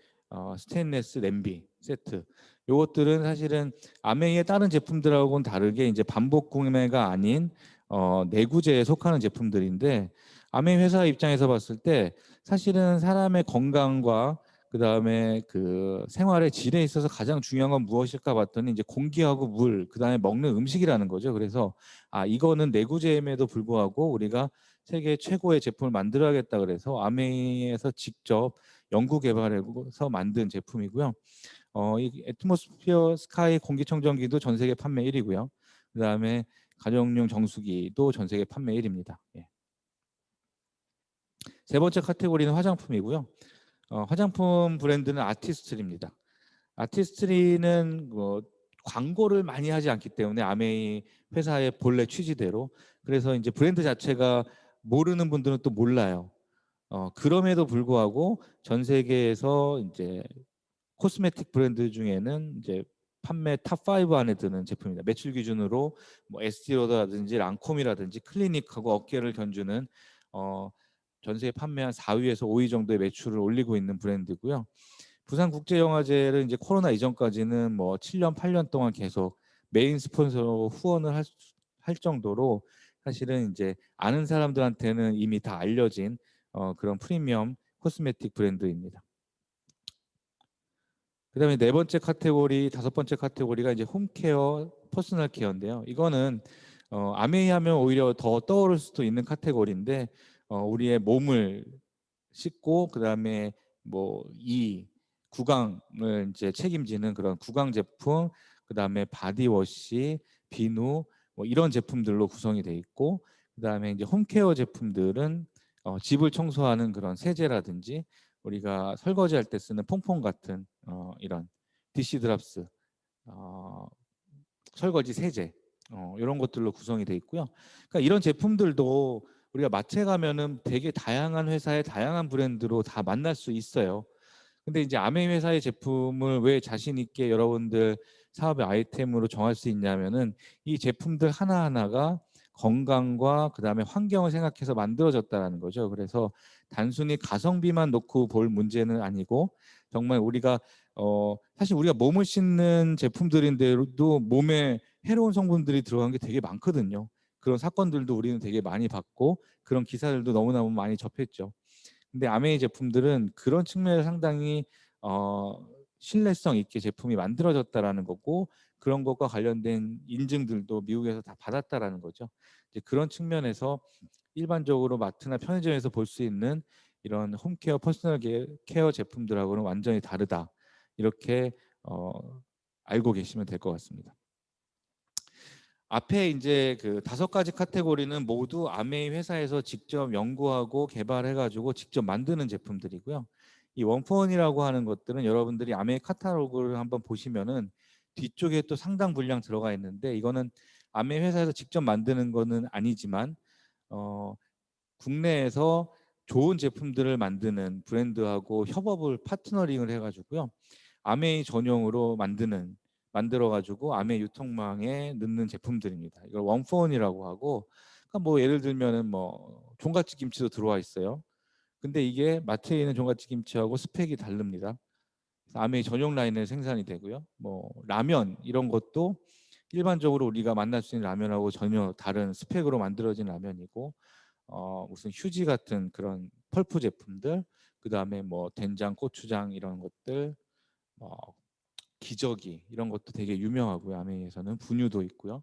스테인레스 냄비 세트. 요것들은 사실은 아메이의 다른 제품들하고는 다르게 이제 반복 구매가 아닌 내구재에 속하는 제품들인데, 아메이 회사 입장에서 봤을 때 사실은 사람의 건강과 그 다음에 그 생활의 질에 있어서 가장 중요한 건 무엇일까 봤더니 이제 공기하고 물, 그 다음에 먹는 음식이라는 거죠. 그래서 이거는 내구재임에도 불구하고 우리가 세계 최고의 제품을 만들어야겠다 그래서 아메이에서 직접 연구 개발해서 만든 제품이고요. 이 애트모스피어 스카이 공기청정기도 전 세계 판매 1위고요. 그다음에 가정용 정수기도 전 세계 판매 1위입니다. 예. 세 번째 카테고리는 화장품이고요. 화장품 브랜드는 아티스트리입니다. 아티스트리는 뭐 광고를 많이 하지 않기 때문에 아메이 회사의 본래 취지대로, 그래서 이제 브랜드 자체가 모르는 분들은 또 몰라요. 그럼에도 불구하고 전 세계에서 이제 코스메틱 브랜드 중에는 이제 판매 탑5 안에 드는 제품입니다. 매출 기준으로 뭐 에스티로더라든지 랑콤이라든지 클리닉하고 어깨를 견주는 전 세계 판매 한 4위에서 5위 정도의 매출을 올리고 있는 브랜드고요. 부산국제영화제를 이제 코로나 이전까지는 뭐 7년, 8년 동안 계속 메인 스폰서로 후원을 할 정도로 사실은 이제 아는 사람들한테는 이미 다 알려진 그런 프리미엄 코스메틱 브랜드입니다. 그다음에 네 번째 카테고리, 다섯 번째 카테고리가 이제 홈케어, 퍼스널 케어인데요. 이거는 아메이 하면 오히려 더 떠오를 수도 있는 카테고리인데 우리의 몸을 씻고 그다음에 뭐 이 구강을 이제 책임지는 그런 구강 제품, 그다음에 바디워시, 비누 뭐 이런 제품들로 구성이 돼 있고, 그다음에 이제 홈케어 제품들은 집을 청소하는 그런 세제라든지 우리가 설거지할 때 쓰는 퐁퐁 같은 이런 디시드랍스, 어, 설거지 세제 이런 것들로 구성이 돼 있고요. 그러니까 이런 제품들도 우리가 마트에 가면은 되게 다양한 회사의 다양한 브랜드로 다 만날 수 있어요. 근데 이제 아메이 회사의 제품을 왜 자신 있게 여러분들 사업의 아이템으로 정할 수 있냐면은 이 제품들 하나하나가 건강과 그다음에 환경을 생각해서 만들어졌다라는 거죠. 그래서 단순히 가성비만 놓고 볼 문제는 아니고, 정말 우리가 사실 우리가 몸을 씻는 제품들인데도 몸에 해로운 성분들이 들어간 게 되게 많거든요. 그런 사건들도 우리는 되게 많이 봤고 그런 기사들도 너무너무 많이 접했죠. 근데 아메이 제품들은 그런 측면에서 상당히 신뢰성 있게 제품이 만들어졌다라는 거고, 그런 것과 관련된 인증들도 미국에서 다 받았다라는 거죠. 이제 그런 측면에서 일반적으로 마트나 편의점에서 볼 수 있는 이런 홈케어 퍼스널 케어 제품들하고는 완전히 다르다. 이렇게 알고 계시면 될 것 같습니다. 앞에 이제 그 5가지 카테고리는 모두 아메이 회사에서 직접 연구하고 개발해가지고 직접 만드는 제품들이고요. 이 원포원이라고 하는 것들은 여러분들이 아메이 카탈로그를 한번 보시면은 뒤쪽에 또 상당 분량 들어가 있는데, 이거는 아메이 회사에서 직접 만드는 거는 아니지만 어, 국내에서 좋은 제품들을 만드는 브랜드하고 협업을 파트너링을 해가지고요. 아메이 전용으로 만들어가지고 아메이 유통망에 넣는 제품들입니다. 이걸 원포원이라고 하고, 그러니까 뭐 예를 들면은 뭐 종갓집 김치도 들어와 있어요. 근데 이게 마트에 있는 종갓집 김치하고 스펙이 다릅니다. 아메이 전용 라인에 생산이 되고요. 뭐 라면 이런 것도 일반적으로 우리가 만날 수 있는 라면하고 전혀 다른 스펙으로 만들어진 라면이고, 무슨 휴지 같은 그런 펄프 제품들, 그 다음에 뭐 된장, 고추장 이런 것들, 뭐 기저귀 이런 것도 되게 유명하고요. 아메이에서는 분유도 있고요.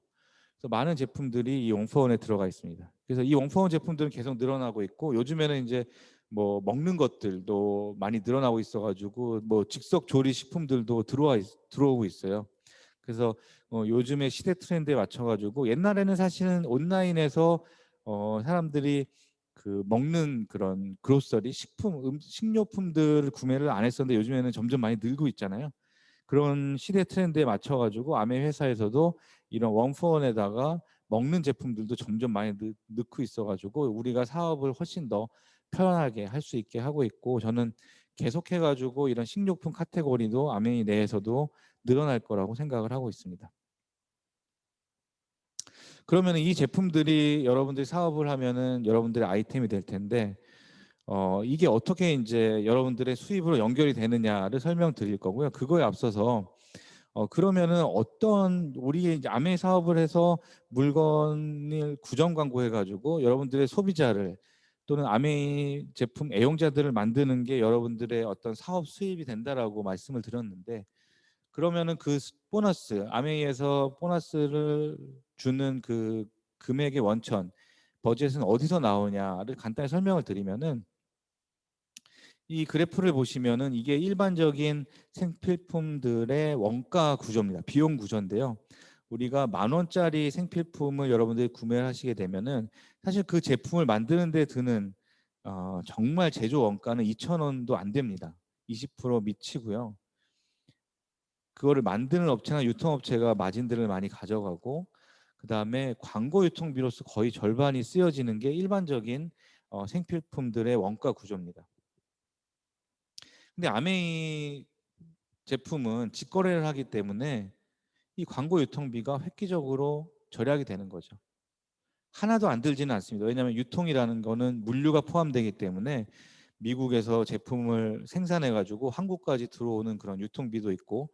그래서 많은 제품들이 이 원포원에 들어가 있습니다. 그래서 이 원포원 제품들은 계속 늘어나고 있고, 요즘에는 이제 뭐 먹는 것들도 많이 늘어나고 있어가지고 뭐 즉석 조리 식품들도 들어오고 있어요. 그래서 요즘의 시대 트렌드에 맞춰가지고, 옛날에는 사실은 온라인에서 사람들이 그 먹는 그런 그로서리 식료품들을 구매를 안 했었는데, 요즘에는 점점 많이 늘고 있잖아요. 그런 시대 트렌드에 맞춰가지고 아메 회사에서도 이런 원포원에다가 먹는 제품들도 점점 많이 넣고 있어가지고 우리가 사업을 훨씬 더 편하게 할 수 있게 하고 있고, 저는 계속해가지고 이런 식료품 카테고리도 아메이 내에서도 늘어날 거라고 생각을 하고 있습니다. 그러면 이 제품들이 여러분들이 사업을 하면은 여러분들의 아이템이 될 텐데, 이게 어떻게 이제 여러분들의 수입으로 연결이 되느냐를 설명드릴 거고요. 그거에 앞서서 그러면은 어떤 우리 이제 아메 사업을 해서 물건을 구정 광고해가지고 여러분들의 소비자를 또는 아메 제품 애용자들을 만드는 게 여러분들의 어떤 사업 수입이 된다라고 말씀을 드렸는데, 그러면은 그 보너스, 아메이에서 보너스를 주는 그 금액의 원천, 버젯은 어디서 나오냐를 간단히 설명을 드리면은, 이 그래프를 보시면은 이게 일반적인 생필품들의 원가 구조입니다. 비용 구조인데요. 우리가 10,000원짜리 생필품을 여러분들이 구매를 하시게 되면은 사실 그 제품을 만드는 데 드는 정말 제조 원가는 2,000원도 안 됩니다. 20% 미치고요. 그거를 만드는 업체나 유통업체가 마진들을 많이 가져가고, 그 다음에 광고 유통비로서 거의 절반이 쓰여지는 게 일반적인 생필품들의 원가 구조입니다. 근데 아메이 제품은 직거래를 하기 때문에 이 광고 유통비가 획기적으로 절약이 되는 거죠. 하나도 안 들지는 않습니다. 왜냐하면 유통이라는 거는 물류가 포함되기 때문에 미국에서 제품을 생산해 가지고 한국까지 들어오는 그런 유통비도 있고,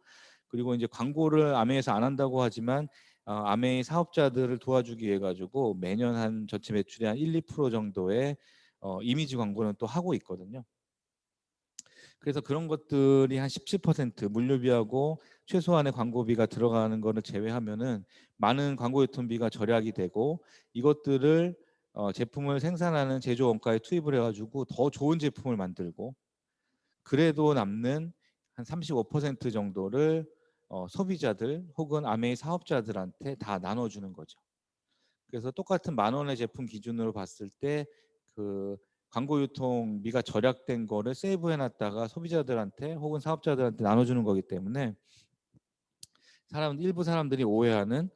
그리고 이제 광고를 아메이에서 안 한다고 하지만 아메이 사업자들을 도와주기 위해 가지고 매년 한 전체 매출의 한 1~2% 정도의 이미지 광고는 또 하고 있거든요. 그래서 그런 것들이 한 17% 물류비하고 최소한의 광고비가 들어가는 거를 제외하면은 많은 광고 유통비가 절약이 되고, 이것들을 제품을 생산하는 제조 원가에 투입을 해가지고 더 좋은 제품을 만들고, 그래도 남는 한 35% 정도를 소비자들 혹은 아메이 사업자들한테 다 나눠주는 거죠. 그래서 똑같은 10,000원의 제품 기준으로 봤을 때 그 광고 유통비가 절약된 거를 세이브해 놨다가 소비자들한테 혹은 사업자들한테 나눠주는 거기 때문에, 일부 사람들이 오해하는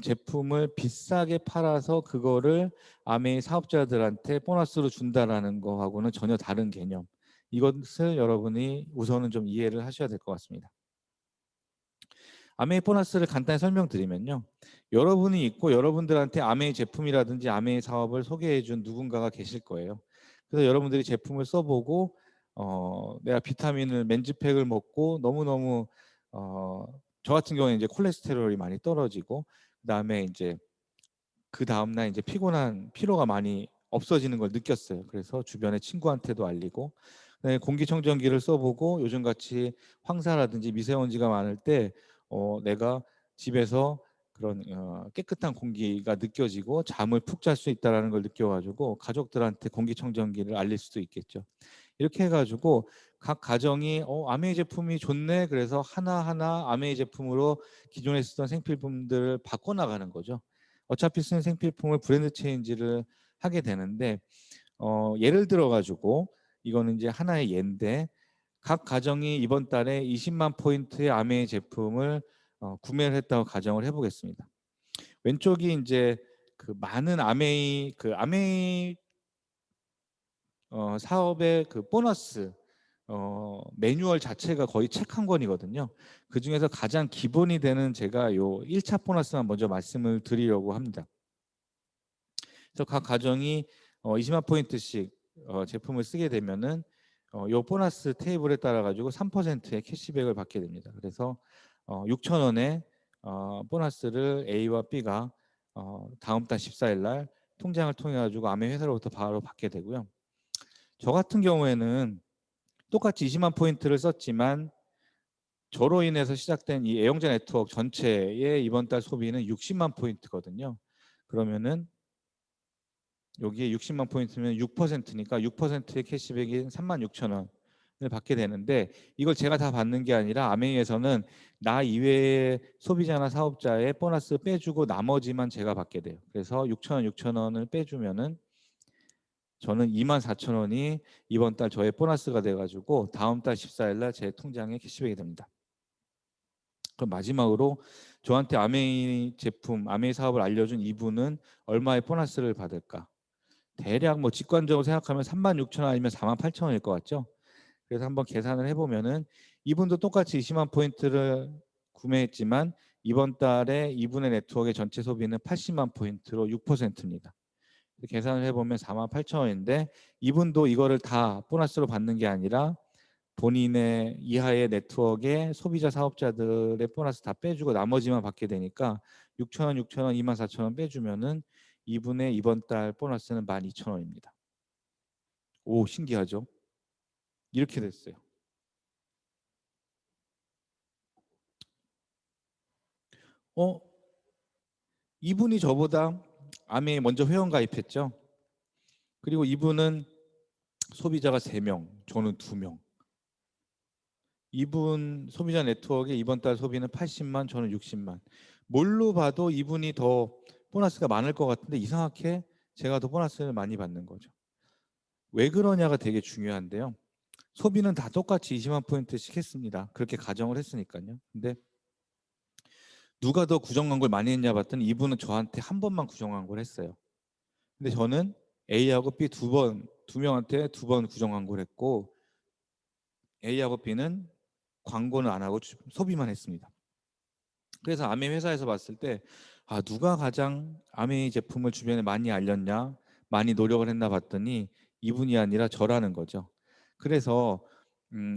제품을 비싸게 팔아서 그거를 아메이 사업자들한테 보너스로 준다라는 거하고는 전혀 다른 개념. 이것을 여러분이 우선은 좀 이해를 하셔야 될 것 같습니다. 아메이 보너스를 간단히 설명드리면요, 여러분이 있고 여러분들한테 아메이 제품이라든지 아메이 사업을 소개해 준 누군가가 계실 거예요. 그래서 여러분들이 제품을 써보고 내가 비타민을 맨즈팩을 먹고 너무너무 저 같은 경우에 이제 콜레스테롤이 많이 떨어지고, 그다음에 이제 그 다음날 이제 피로가 많이 없어지는 걸 느꼈어요. 그래서 주변에 친구한테도 알리고, 그다음에 공기청정기를 써보고 요즘같이 황사라든지 미세먼지가 많을 때 내가 집에서 그런 깨끗한 공기가 느껴지고 잠을 푹 잘 수 있다라는 걸 느껴가지고 가족들한테 공기청정기를 알릴 수도 있겠죠. 이렇게 해가지고 각 가정이 아메이 제품이 좋네. 그래서 하나하나 아메이 제품으로 기존에 쓰던 생필품들을 바꿔나가는 거죠. 어차피 쓰는 생필품을 브랜드 체인지를 하게 되는데 예를 들어 가지고 이거는 이제 하나의 예인데 각 가정이 이번 달에 20만 포인트의 아메이 제품을 구매를 했다고 가정을 해보겠습니다. 왼쪽이 이제 그 많은 아메이 사업의 그 보너스 매뉴얼 자체가 거의 책 한 권이거든요. 그 중에서 가장 기본이 되는 제가 요 1차 보너스만 먼저 말씀을 드리려고 합니다. 그래서 각 가정이 20만 포인트씩 제품을 쓰게 되면은 요 보너스 테이블에 따라 가지고 3%의 캐시백을 받게 됩니다. 그래서 6천 원의 보너스를 A와 B가 다음 달 14일 날 통장을 통해 가지고 아메 회사로부터 바로 받게 되고요. 저 같은 경우에는 똑같이 20만 포인트를 썼지만 저로 인해서 시작된 이 애용자 네트워크 전체의 이번 달 소비는 60만 포인트거든요. 그러면은 여기에 60만 포인트면 6%니까 6%의 캐시백인 36,000원을 받게 되는데 이걸 제가 다 받는 게 아니라 아메이에서는 나 이외의 소비자나 사업자의 보너스 빼주고 나머지만 제가 받게 돼요. 그래서 6,000원을 빼주면은 저는 24,000원이 이번 달 저의 보너스가 돼가지고 다음 달 14일 날 제 통장에 캐시백이 됩니다. 그럼 마지막으로 저한테 아메이 제품, 아메이 사업을 알려준 이분은 얼마의 보너스를 받을까? 대략 뭐 직관적으로 생각하면 36,000원 아니면 48,000원일 것 같죠? 그래서 한번 계산을 해보면은 이분도 똑같이 20만 포인트를 구매했지만 이번 달에 이분의 네트워크의 전체 소비는 80만 포인트로 6%입니다. 계산을 해보면 48,000원인데 이분도 이거를 다 보너스로 받는 게 아니라 본인의 이하의 네트워크의 소비자 사업자들의 보너스 다 빼주고 나머지만 받게 되니까 6,000원, 6,000원, 24,000원 빼주면은 이분의 이번 달 보너스는 12,000원입니다. 오, 신기하죠? 이렇게 됐어요. 어, 이분이 저보다 아메에 먼저 회원 가입했죠. 그리고 이분은 소비자가 3명, 저는 2명. 이분 소비자 네트워크의 이번 달 소비는 80만, 저는 60만. 뭘로 봐도 이분이 더 보너스가 많을 것 같은데 이상하게 제가 더 보너스를 많이 받는 거죠. 왜 그러냐가 되게 중요한데요. 소비는 다 똑같이 20만 포인트씩 했습니다. 그렇게 가정을 했으니까요. 근데 누가 더 구정 광고를 많이 했냐 봤더니 이분은 저한테 한 번만 구정 광고를 했어요. 근데 저는 A하고 B 두 명한테 2번 구정 광고를 했고 A하고 B는 광고는 안 하고 소비만 했습니다. 그래서 아메 회사에서 봤을 때 누가 가장 아메 제품을 주변에 많이 알렸냐, 많이 노력을 했나 봤더니 이분이 아니라 저라는 거죠. 그래서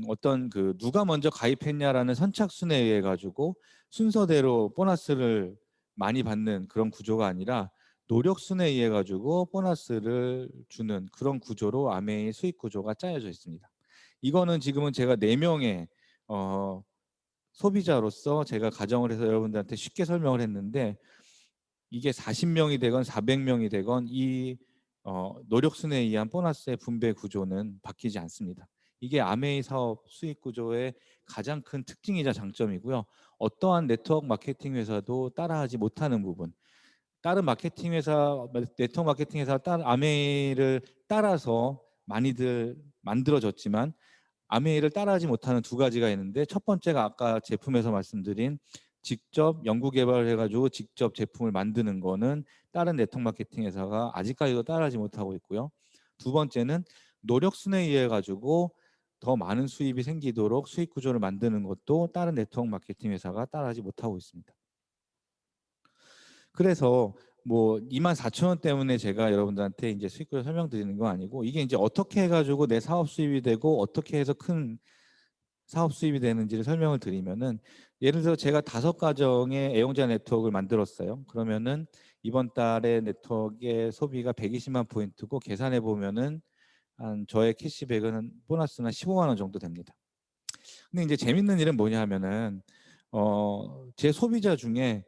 어떤 그 누가 먼저 가입했냐라는 선착순에 의해 가지고 순서대로 보너스를 많이 받는 그런 구조가 아니라 노력순에 의해 가지고 보너스를 주는 그런 구조로 아메의 수익 구조가 짜여져 있습니다. 이거는 지금은 제가 4명의 소비자로서 제가 가정을 해서 여러분들한테 쉽게 설명을 했는데 이게 40명이 되건 400명이 되건 이 노력순에 의한 보너스의 분배 구조는 바뀌지 않습니다. 이게 아메이 사업 수익 구조의 가장 큰 특징이자 장점이고요. 어떠한 네트워크 마케팅 회사도 따라하지 못하는 부분. 다른 마케팅 회사, 네트워크 마케팅 회사 아메이를 따라서 많이들 만들어졌지만 아메이를 따라하지 못하는 2가지가 있는데 첫 번째가 아까 제품에서 말씀드린 직접 연구 개발을 해가지고 직접 제품을 만드는 거는 다른 네트워크 마케팅 회사가 아직까지도 따라하지 못하고 있고요. 2번째는 노력순에 의해 가지고 더 많은 수입이 생기도록 수익 구조를 만드는 것도 다른 네트워크 마케팅 회사가 따라하지 못하고 있습니다. 그래서 뭐 24,000원 때문에 제가 여러분들한테 이제 수익 구조 설명드리는 건 아니고 이게 이제 어떻게 해가지고 내 사업 수입이 되고 어떻게 해서 큰 사업 수입이 되는지를 설명을 드리면은 예를 들어 제가 5가정의 애용자 네트워크를 만들었어요. 그러면은 이번 달에 네트워크의 소비가 120만 포인트고 계산해 보면은 한 저의 캐시백은 보너스는 15만 원 정도 됩니다. 근데 이제 재밌는 일은 뭐냐 하면은 제 소비자 중에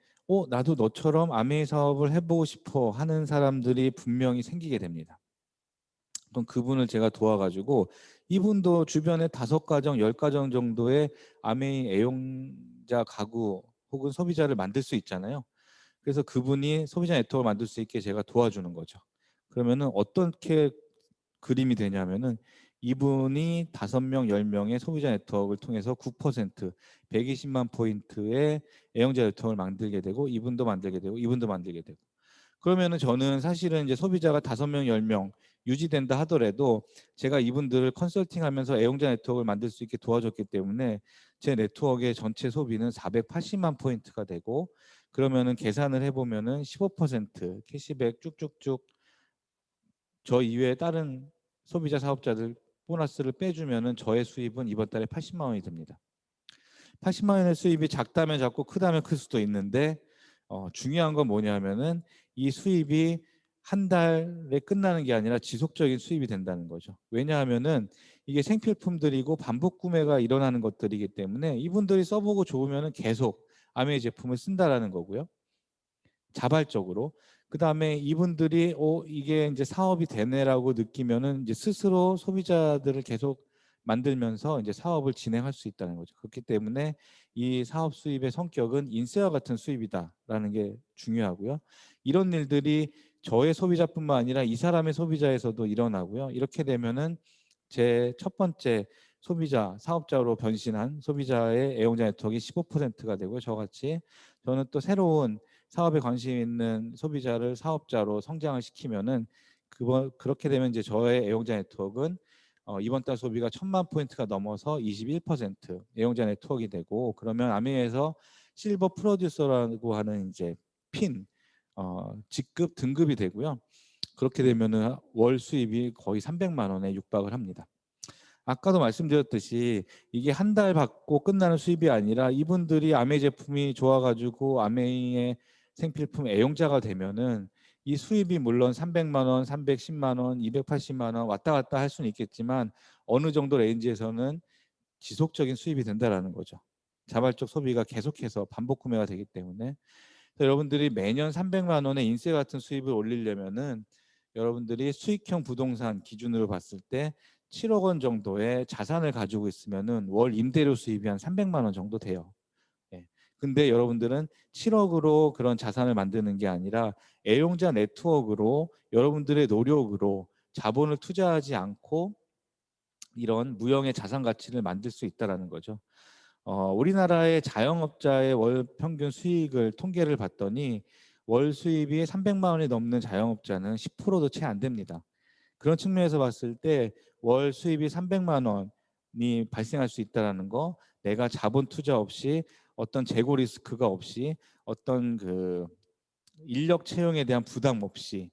나도 너처럼 아메이 사업을 해보고 싶어 하는 사람들이 분명히 생기게 됩니다. 그럼 그분을 제가 도와가지고 이분도 주변에 5가정, 10가정 정도의 아메이 애용자 가구 혹은 소비자를 만들 수 있잖아요. 그래서 그분이 소비자 네트워크를 만들 수 있게 제가 도와주는 거죠. 그러면은 어떻게 그림이 되냐면은 이분이 5명, 10명의 소비자 네트워크를 통해서 9%, 120만 포인트의 애용자 네트워크를 만들게 되고 이분도 만들게 되고 이분도 만들게 되고 그러면은 저는 사실은 이제 소비자가 5명, 10명 유지된다 하더라도 제가 이분들을 컨설팅하면서 애용자 네트워크를 만들 수 있게 도와줬기 때문에 제 네트워크의 전체 소비는 480만 포인트가 되고 그러면은 계산을 해보면은 15% 캐시백 쭉쭉쭉 저 이외에 다른 소비자 사업자들 보너스를 빼주면은 저의 수입은 이번 달에 80만 원이 됩니다. 80만 원의 수입이 작다면 작고 크다면 클 수도 있는데 중요한 건 뭐냐면은 이 수입이 한 달에 끝나는 게 아니라 지속적인 수입이 된다는 거죠. 왜냐하면은 이게 생필품들이고 반복 구매가 일어나는 것들이기 때문에 이분들이 써보고 좋으면은 계속 아메이 제품을 쓴다라는 거고요. 자발적으로. 그다음에 이분들이 이게 이제 사업이 되네라고 느끼면은 이제 스스로 소비자들을 계속 만들면서 이제 사업을 진행할 수 있다는 거죠. 그렇기 때문에 이 사업 수입의 성격은 인쇄와 같은 수입이다라는 게 중요하고요. 이런 일들이 저의 소비자뿐만 아니라 이 사람의 소비자에서도 일어나고요. 이렇게 되면은 제 첫 번째 소비자, 사업자로 변신한 소비자의 애용자 네트워크가 15%가 되고요. 저같이 저는 또 새로운 사업에 관심 있는 소비자를 사업자로 성장을 시키면은 그렇게 되면 이제 저의 애용자 네트워크는 이번 달 소비가 1,000만 포인트가 넘어서 21% 애용자 네트워크가 되고 그러면 아메에서 실버 프로듀서라고 하는 이제 핀 직급 등급이 되고요. 그렇게 되면은 월 수입이 거의 300만 원에 육박을 합니다. 아까도 말씀드렸듯이 이게 한 달 받고 끝나는 수입이 아니라 이분들이 아메이 제품이 좋아가지고 아메이의 생필품 애용자가 되면은 이 수입이 물론 300만 원, 310만 원, 280만 원 왔다 갔다 할 수는 있겠지만 어느 정도 레인지에서는 지속적인 수입이 된다라는 거죠. 자발적 소비가 계속해서 반복 구매가 되기 때문에 여러분들이 매년 300만 원의 인세 같은 수입을 올리려면은 여러분들이 수익형 부동산 기준으로 봤을 때 7억 원 정도의 자산을 가지고 있으면은 월 임대료 수입이 한 300만 원 정도 돼요. 예. 근데 여러분들은 7억으로 그런 자산을 만드는 게 아니라 애용자 네트워크로 여러분들의 노력으로 자본을 투자하지 않고 이런 무형의 자산 가치를 만들 수 있다라는 거죠. 우리나라의 자영업자의 월 평균 수익을 통계를 봤더니 월 수입이 300만 원이 넘는 자영업자는 10%도 채 안 됩니다. 그런 측면에서 봤을 때 월 수입이 300만 원이 발생할 수 있다는 거, 내가 자본 투자 없이 어떤 재고 리스크가 없이 어떤 그 인력 채용에 대한 부담 없이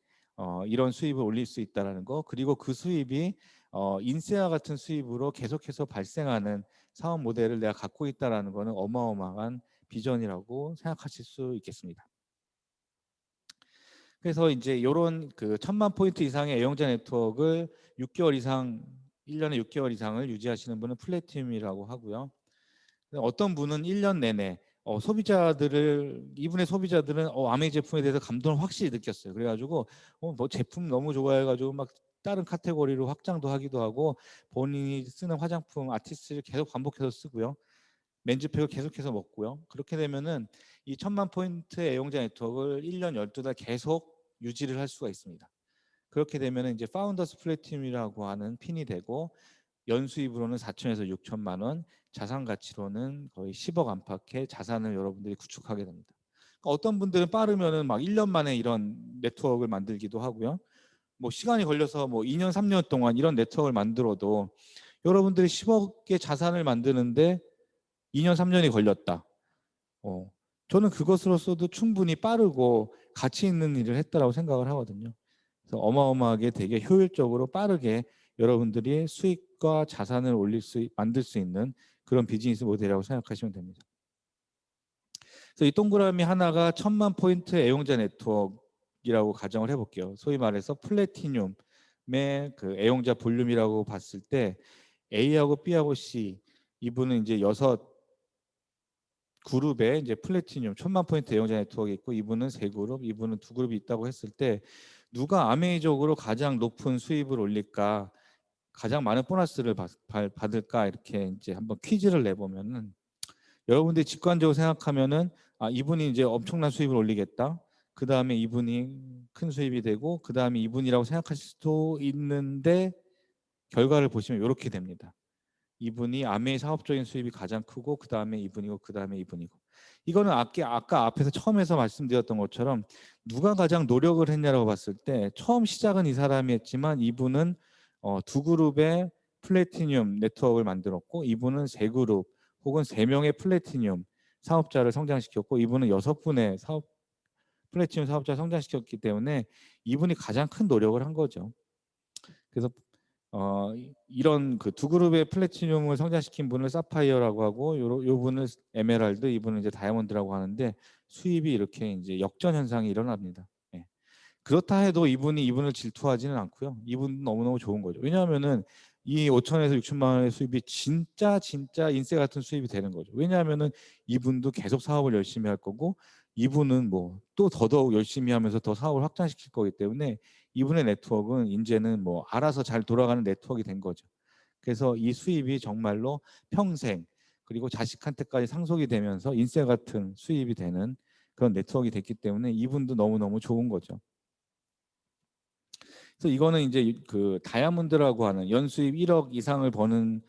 이런 수입을 올릴 수 있다는 거, 그리고 그 수입이 인세와 같은 수입으로 계속해서 발생하는 사업 모델을 내가 갖고 있다는 거는 어마어마한 비전이라고 생각하실 수 있겠습니다. 그래서 이제 이런 그 1,000만 포인트 이상의 애용자 네트워크를 6개월 이상, 1년에 6개월 이상을 유지하시는 분은 플래티늄이라고 하고요. 어떤 분은 1년 내내 이분의 소비자들은 아메이 제품에 대해서 감동을 확실히 느꼈어요. 그래가지고 뭐 제품 너무 좋아해가지고 막 다른 카테고리로 확장도 하기도 하고 본인이 쓰는 화장품 아티스트를 계속 반복해서 쓰고요. 맨즈팩을 계속해서 먹고요. 그렇게 되면은 이 1,000만 포인트 애용자 네트워크를 1년 12달 계속 유지를 할 수가 있습니다. 그렇게 되면은 이제 파운더스 플래티늄이라고 하는 핀이 되고 연수입으로는 4천에서 6천만 원, 자산 가치로는 거의 10억 안팎의 자산을 여러분들이 구축하게 됩니다. 그러니까 어떤 분들은 빠르면은 막 1년 만에 이런 네트워크를 만들기도 하고요. 뭐 시간이 걸려서 뭐 2년, 3년 동안 이런 네트워크를 만들어도 여러분들이 10억의 자산을 만드는데 2년, 3년이 걸렸다. 어, 저는 그것으로서도 충분히 빠르고 가치 있는 일을 했다라고 생각을 하거든요. 그래서 어마어마하게 되게 효율적으로 빠르게 여러분들이 수익과 자산을 만들 수 있는 그런 비즈니스 모델이라고 생각하시면 됩니다. 그래서 이 동그라미 하나가 1,000만 포인트 애용자 네트워크이라고 가정을 해볼게요. 소위 말해서 플래티늄의 그 애용자 볼륨이라고 봤을 때 A하고 B하고 C 이분은 이제 6 그룹에 이제 플래티늄 1000만 포인트 애용자 네트워크 있고 이분은 3그룹, 이분은 2그룹이 있다고 했을 때 누가 암웨이적으로 가장 높은 수입을 올릴까, 가장 많은 보너스를 받을까, 이렇게 이제 한번 퀴즈를 내보면은 여러분들이 직관적으로 생각하면은 이분이 이제 엄청난 수입을 올리겠다. 그 다음에 이분이 큰 수입이 되고 그 다음에 이분이라고 생각하실 수도 있는데 결과를 보시면 이렇게 됩니다. 이분이 아메의 사업적인 수입이 가장 크고 그 다음에 이분이고 그 다음에 이분이고. 이거는 아까 앞에서 처음에서 말씀드렸던 것처럼 누가 가장 노력을 했냐라고 봤을 때 처음 시작은 이 사람이 했지만 이분은 2그룹의 플래티늄 네트워크를 만들었고 이분은 3그룹 혹은 3명의 플래티늄 사업자를 성장시켰고 이분은 6분의 플래티늄 사업자를 성장시켰기 때문에 이분이 가장 큰 노력을 한 거죠. 그래서 이런 그 2그룹의 플래티늄을 성장시킨 분을 사파이어라고 하고 요 분을 에메랄드, 이분은 이제 다이아몬드라고 하는데 수입이 이렇게 이제 역전 현상이 일어납니다. 예. 그렇다 해도 이분을 질투하지는 않고요. 이분은 너무너무 좋은 거죠. 왜냐하면은 이 5천에서 6천만 원의 수입이 진짜 인세 같은 수입이 되는 거죠. 왜냐하면은 이분도 계속 사업을 열심히 할 거고 이분은 뭐 또 더더욱 열심히 하면서 더 사업을 확장시킬 거기 때문에 이분의 네트워크는 이제는 뭐 알아서 잘 돌아가는 네트워크가 된 거죠. 그래서 이 수입이 정말로 평생 그리고 자식한테까지 상속이 되면서 인세 같은 수입이 되는 그런 네트워크가 됐기 때문에 이분도 너무너무 좋은 거죠. 그래서 이거는 이제 그 다이아몬드라고 하는 연수입 1억 이상을 버는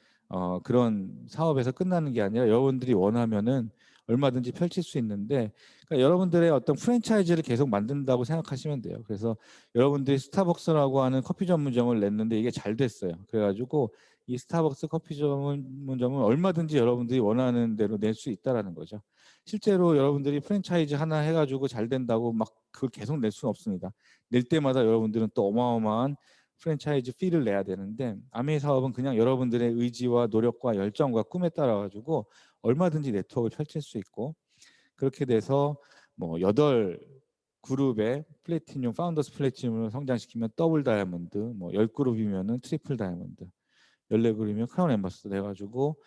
그런 사업에서 끝나는 게 아니라 여러분들이 원하면은 얼마든지 펼칠 수 있는데 그러니까 여러분들의 어떤 프랜차이즈를 계속 만든다고 생각하시면 돼요. 그래서 여러분들이 스타벅스라고 하는 커피 전문점을 냈는데 이게 잘 됐어요. 그래가지고 이 스타벅스 커피 전문점은 얼마든지 여러분들이 원하는 대로 낼 수 있다라는 거죠. 실제로 여러분들이 프랜차이즈 하나 해가지고 잘 된다고 막 그걸 계속 낼 수는 없습니다. 낼 때마다 여러분들은 또 어마어마한 프랜차이즈 피를 내야 되는데 아메이 사업은 그냥 여러분들의 의지와 노력과 열정과 꿈에 따라 가지고 얼마든지 네트워크를 펼칠 수 있고 그렇게 돼서 뭐 8그룹의 플래티늄 파운더스 플래티늄을 성장시키면 더블 다이아몬드, 뭐 10그룹이면은 트리플 다이아몬드, 14그룹이면 크라운 엠버서더 해가지고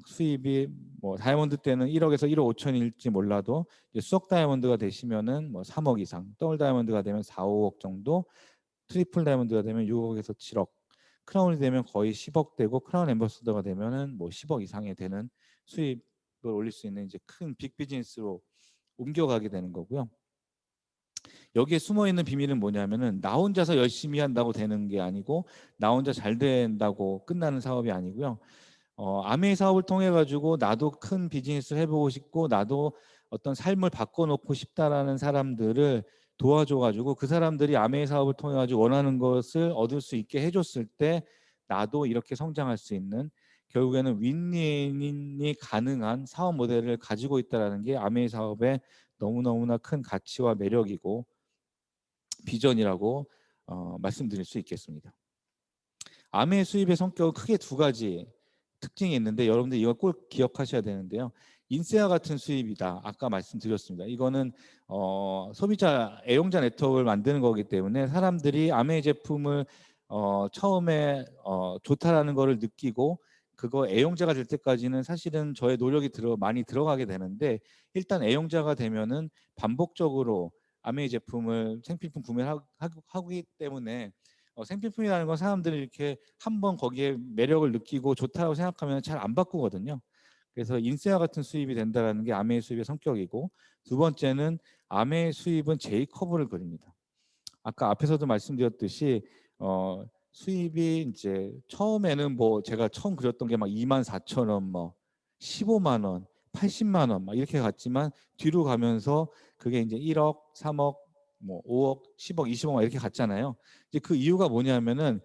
수입이 뭐 다이아몬드 때는 1억에서 1억 5천일지 몰라도 이제 수억 다이아몬드가 되시면은 뭐 3억 이상, 더블 다이아몬드가 되면 4, 5억 정도, 트리플 다이아몬드가 되면 6억에서 7억, 크라운이 되면 거의 10억 되고 크라운 엠버서더가 되면은 뭐 10억 이상이 되는 수입을 올릴 수 있는 이제 큰 빅 비즈니스로 옮겨가게 되는 거고요. 여기에 숨어 있는 비밀은 뭐냐면은 나 혼자서 열심히 한다고 되는 게 아니고 나 혼자 잘 된다고 끝나는 사업이 아니고요. 아메이 사업을 통해 가지고 나도 큰 비즈니스를 해보고 싶고 나도 어떤 삶을 바꿔놓고 싶다라는 사람들을 도와줘 가지고 그 사람들이 아메이 사업을 통해 가지고 원하는 것을 얻을 수 있게 해줬을 때 나도 이렇게 성장할 수 있는 결국에는 윈윈이 가능한 사업 모델을 가지고 있다라는 게 아메이 사업의 너무너무나 큰 가치와 매력이고 비전이라고 말씀드릴 수 있겠습니다. 암의 수입의 성격은 크게 2가지 특징이 있는데 여러분들 이거 꼭 기억하셔야 되는데요. 인세와 같은 수입이다. 아까 말씀드렸습니다. 이거는 소비자 애용자 네트워크를 만드는 거기 때문에 사람들이 아메이 제품을 처음에 좋다라는 거를 느끼고 그거 애용자가 될 때까지는 사실은 저의 노력이 많이 들어가게 되는데 일단 애용자가 되면은 반복적으로 아메이 제품을 생필품 구매를 하기 때문에 생필품이라는 건 사람들이 이렇게 한번 거기에 매력을 느끼고 좋다고 생각하면 잘 안 바꾸거든요. 그래서 인세와 같은 수입이 된다는 게 아메의 수입의 성격이고 두 번째는 아메의 수입은 J 커브를 그립니다. 아까 앞에서도 말씀드렸듯이 수입이 이제 처음에는 뭐 제가 처음 그렸던 게 막 2만 4천 원, 뭐 15만 원, 80만 원 막 이렇게 갔지만 뒤로 가면서 그게 이제 1억, 3억, 뭐 5억, 10억, 20억 막 이렇게 갔잖아요. 이제 그 이유가 뭐냐면은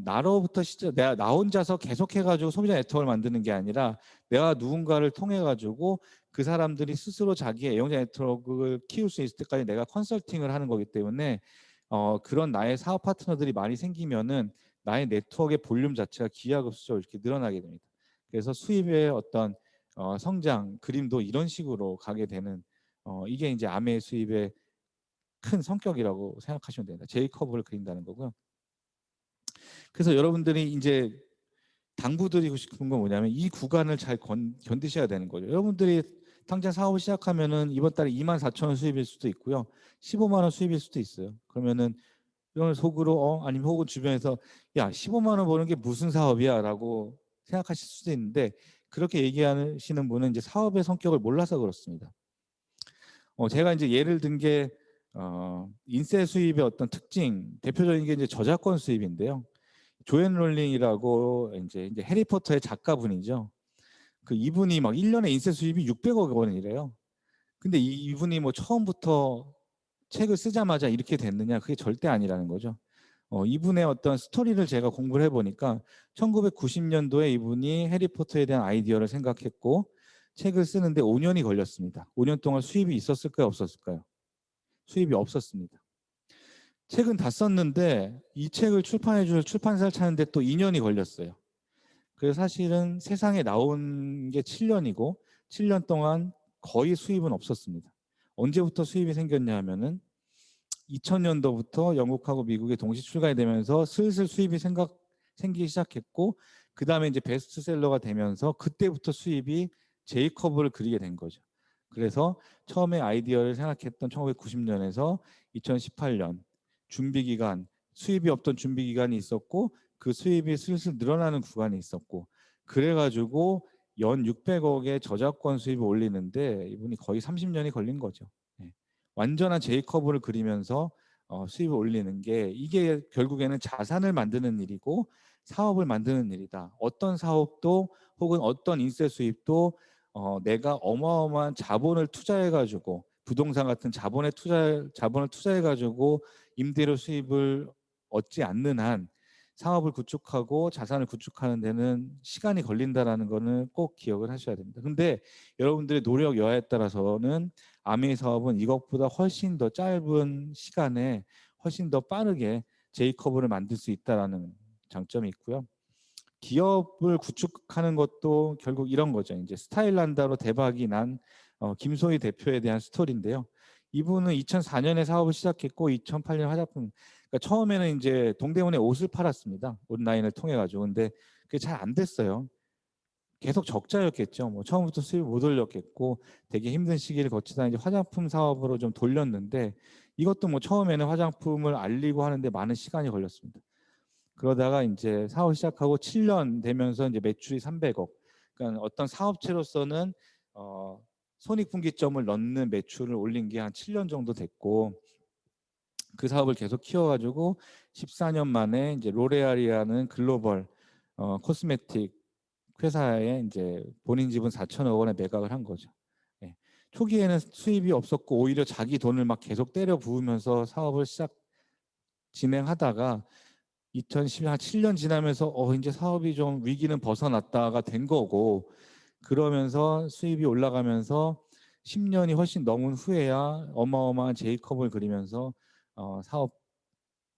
나로부터 내가 나 혼자서 계속해가지고 소비자 네트워크를 만드는 게 아니라 내가 누군가를 통해가지고 그 사람들이 스스로 자기의 애용자 네트워크를 키울 수 있을 때까지 내가 컨설팅을 하는 거기 때문에 그런 나의 사업 파트너들이 많이 생기면은 나의 네트워크의 볼륨 자체가 기하급수적으로 이렇게 늘어나게 됩니다. 그래서 수입의 어떤 성장 그림도 이런 식으로 가게 되는 이게 이제 아메 수입의 큰 성격이라고 생각하시면 됩니다. J 커브를 그린다는 거고요. 그래서 여러분들이 이제 당부드리고 싶은 건 뭐냐면 이 구간을 잘 견디셔야 되는 거죠. 여러분들이 당장 사업을 시작하면은 이번 달에 24,000원 수입일 수도 있고요. 15만 원 수입일 수도 있어요. 그러면은 이런 속으로 아니면 혹은 주변에서 야 15만 원 버는 게 무슨 사업이야라고 생각하실 수도 있는데 그렇게 얘기하시는 분은 이제 사업의 성격을 몰라서 그렇습니다. 제가 이제 예를 든 게 인쇄 수입의 어떤 특징 대표적인 게 이제 저작권 수입인데요. 조앤 롤링이라고 이제 해리포터의 작가분이죠. 그 이분이 막 1년에 인쇄 수입이 600억 원이래요. 근데 이분이 뭐 처음부터 책을 쓰자마자 이렇게 됐느냐? 그게 절대 아니라는 거죠. 이분의 어떤 스토리를 제가 공부를 해보니까 1990년도에 이분이 해리포터에 대한 아이디어를 생각했고 책을 쓰는데 5년이 걸렸습니다. 5년 동안 수입이 있었을까요? 없었을까요? 수입이 없었습니다. 책은 다 썼는데 이 책을 출판해줄 출판사를 찾는데 또 2년이 걸렸어요. 그래서 사실은 세상에 나온 게 7년이고 7년 동안 거의 수입은 없었습니다. 언제부터 수입이 생겼냐 하면은 2000년도부터 영국하고 미국에 동시 출간이 되면서 슬슬 수입이 생기기 시작했고 그 다음에 이제 베스트셀러가 되면서 그때부터 수입이 제이커브를 그리게 된 거죠. 그래서 처음에 아이디어를 생각했던 1990년에서 2018년 준비 기간, 수입이 없던 준비 기간이 있었고 그 수입이 슬슬 늘어나는 구간이 있었고 그래가지고 연 600억의 저작권 수입을 올리는데 이분이 거의 30년이 걸린 거죠. 네. 완전한 제이커브를 그리면서 수입을 올리는 게 이게 결국에는 자산을 만드는 일이고 사업을 만드는 일이다. 어떤 사업도 혹은 어떤 인세 수입도 내가 어마어마한 자본을 투자해가지고 부동산 같은 자본을 투자해가지고 임대료 수입을 얻지 않는 한 사업을 구축하고 자산을 구축하는 데는 시간이 걸린다라는 거는 꼭 기억을 하셔야 됩니다. 근데 여러분들의 노력 여하에 따라서는 아메이 사업은 이것보다 훨씬 더 짧은 시간에 훨씬 더 빠르게 제이커브를 만들 수 있다라는 장점이 있고요. 기업을 구축하는 것도 결국 이런 거죠. 이제 스타일란다로 대박이 난 김소희 대표에 대한 스토리인데요. 이분은 2004년에 사업을 시작했고 2008년 화장품 그러니까 처음에는 이제 동대문에 옷을 팔았습니다. 온라인을 통해 가지고 근데 그게 잘 안 됐어요. 계속 적자였겠죠. 뭐 처음부터 수입 못 올렸겠고 되게 힘든 시기를 거치다 이제 화장품 사업으로 좀 돌렸는데 이것도 뭐 처음에는 화장품을 알리고 하는데 많은 시간이 걸렸습니다. 그러다가 이제 사업 시작하고 7년 되면서 이제 매출이 300억. 그러니까 어떤 사업체로서는 손익분기점을 넣는 매출을 올린 게 한 7년 정도 됐고 그 사업을 계속 키워가지고 14년 만에 이제 로레알이라는 글로벌 코스메틱 회사에 이제 본인 지분 4천억 원에 매각을 한 거죠. 예. 초기에는 수입이 없었고 오히려 자기 돈을 막 계속 때려 부으면서 사업을 진행하다가 2017년 지나면서 이제 사업이 좀 위기는 벗어났다가 된 거고 그러면서 수입이 올라가면서 10년이 훨씬 넘은 후에야 어마어마한 제이컵을 그리면서 사업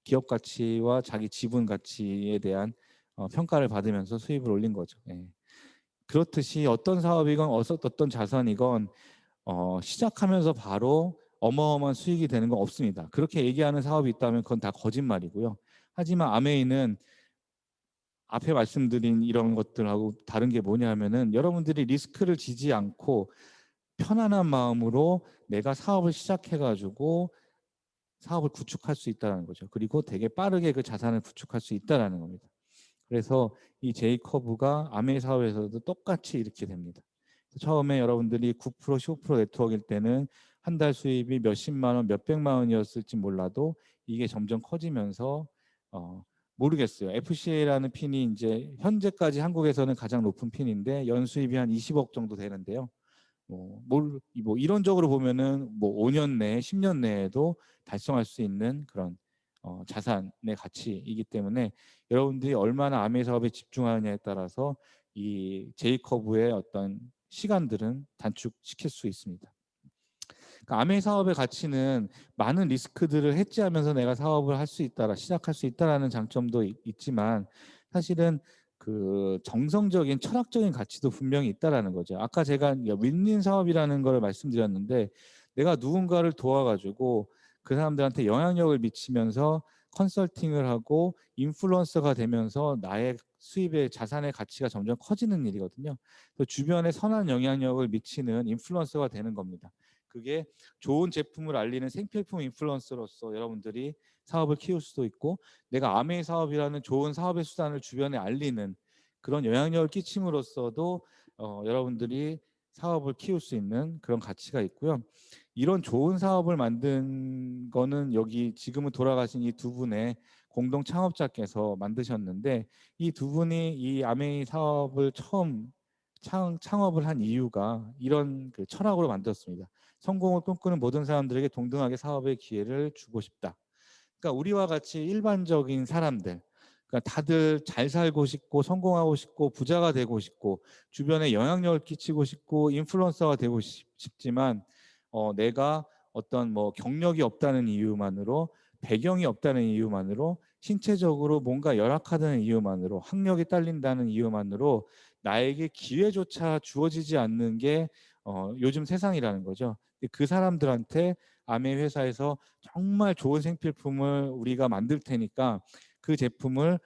기업 가치와 자기 지분 가치에 대한 평가를 받으면서 수입을 올린 거죠. 예. 그렇듯이 어떤 사업이건 어떤 자산이건 시작하면서 바로 어마어마한 수익이 되는 건 없습니다. 그렇게 얘기하는 사업이 있다면 그건 다 거짓말이고요. 하지만 아메이는 앞에 말씀드린 이런 것들하고 다른 게 뭐냐면은 여러분들이 리스크를 지지 않고 편안한 마음으로 내가 사업을 시작해가지고 사업을 구축할 수 있다는 거죠. 그리고 되게 빠르게 그 자산을 구축할 수 있다는 겁니다. 그래서 이 J 커브가 아메이 사업에서도 똑같이 이렇게 됩니다. 처음에 여러분들이 9% 15% 네트워크일 때는 한 달 수입이 몇십만 원, 몇백만 원이었을지 몰라도 이게 점점 커지면서 모르겠어요. FCA라는 핀이 이제 현재까지 한국에서는 가장 높은 핀인데 연 수입이 한 20억 정도 되는데요. 뭐 이론적으로 보면은 뭐 5년 내에 10년 내에도 달성할 수 있는 그런 자산의 가치이기 때문에 여러분들이 얼마나 아메 사업에 집중하느냐에 따라서 이 제이커브의 어떤 시간들은 단축시킬 수 있습니다. 그러니까 아메 사업의 가치는 많은 리스크들을 해지하면서 내가 사업을 할 수 있다라 시작할 수 있다라는 장점도 있지만 사실은 그 정성적인 철학적인 가치도 분명히 있다라는 거죠. 아까 제가 윈윈 사업이라는 걸 말씀드렸는데 내가 누군가를 도와가지고 그 사람들한테 영향력을 미치면서 컨설팅을 하고 인플루언서가 되면서 나의 수입의 자산의 가치가 점점 커지는 일이거든요. 그래서 주변에 선한 영향력을 미치는 인플루언서가 되는 겁니다. 그게 좋은 제품을 알리는 생필품 인플루언서로서 여러분들이 사업을 키울 수도 있고, 내가 아메이 사업이라는 좋은 사업의 수단을 주변에 알리는 그런 영향력을 끼침으로써도 여러분들이 사업을 키울 수 있는 그런 가치가 있고요. 이런 좋은 사업을 만든 거는 여기 지금은 돌아가신 이 두 분의 공동 창업자께서 만드셨는데, 이 두 분이 이 아메이 사업을 처음 창업을 한 이유가 이런 그 철학으로 만들었습니다. 성공을 꿈꾸는 모든 사람들에게 동등하게 사업의 기회를 주고 싶다. 그러니까 우리와 같이 일반적인 사람들, 그러니까 다들 잘 살고 싶고 성공하고 싶고 부자가 되고 싶고 주변에 영향력을 끼치고 싶고 인플루언서가 되고 싶지만 내가 어떤 뭐 경력이 없다는 이유만으로, 배경이 없다는 이유만으로, 신체적으로 뭔가 열악하다는 이유만으로, 학력이 딸린다는 이유만으로 나에게 기회조차 주어지지 않는 게 요즘 세상이라는 거죠. 그 사람들한테 아메 회사에서 정말 좋은 생필품을 우리가 만들 테니까 그 제품을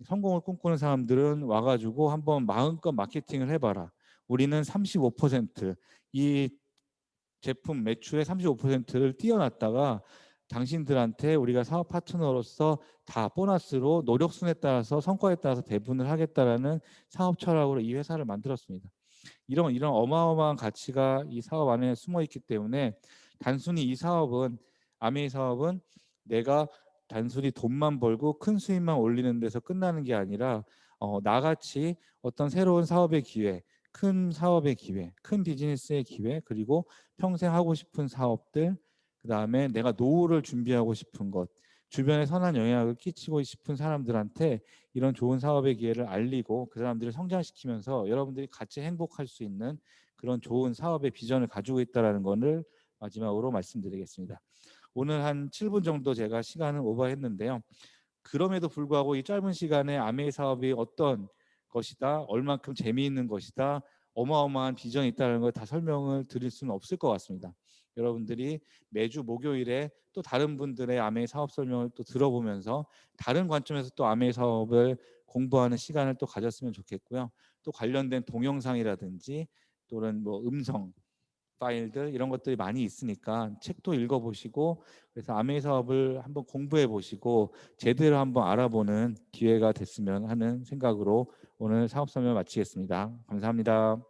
성공을 꿈꾸는 사람들은 와가지고 한번 마음껏 마케팅을 해봐라. 우리는 35%, 이 제품 매출의 35%를 띄어놨다가 당신들한테 우리가 사업 파트너로서 다 보너스로 노력순에 따라서 성과에 따라서 배분을 하겠다라는 사업 철학으로 이 회사를 만들었습니다. 이런 어마어마한 가치가 이 사업 안에 숨어 있기 때문에 단순히 이 사업은, 아메이 사업은 내가 단순히 돈만 벌고 큰 수익만 올리는 데서 끝나는 게 아니라 나같이 어떤 새로운 사업의 기회, 큰 사업의 기회, 큰 비즈니스의 기회, 그리고 평생 하고 싶은 사업들, 그다음에 내가 노후를 준비하고 싶은 것, 주변에 선한 영향을 끼치고 싶은 사람들한테 이런 좋은 사업의 기회를 알리고 그 사람들을 성장시키면서 여러분들이 같이 행복할 수 있는 그런 좋은 사업의 비전을 가지고 있다는 것을 마지막으로 말씀드리겠습니다. 오늘 한 7분 정도 제가 시간을 오버했는데요. 그럼에도 불구하고 이 짧은 시간에 아메이 사업이 어떤 것이다, 얼만큼 재미있는 것이다, 어마어마한 비전이 있다는 걸 다 설명을 드릴 수는 없을 것 같습니다. 여러분들이 매주 목요일에 또 다른 분들의 아메이 사업 설명을 또 들어보면서 다른 관점에서 또 아메이 사업을 공부하는 시간을 또 가졌으면 좋겠고요. 또 관련된 동영상이라든지 또는 뭐 음성 파일들 이런 것들이 많이 있으니까 책도 읽어보시고, 그래서 아메이 사업을 한번 공부해 보시고 제대로 한번 알아보는 기회가 됐으면 하는 생각으로 오늘 사업 설명 마치겠습니다. 감사합니다.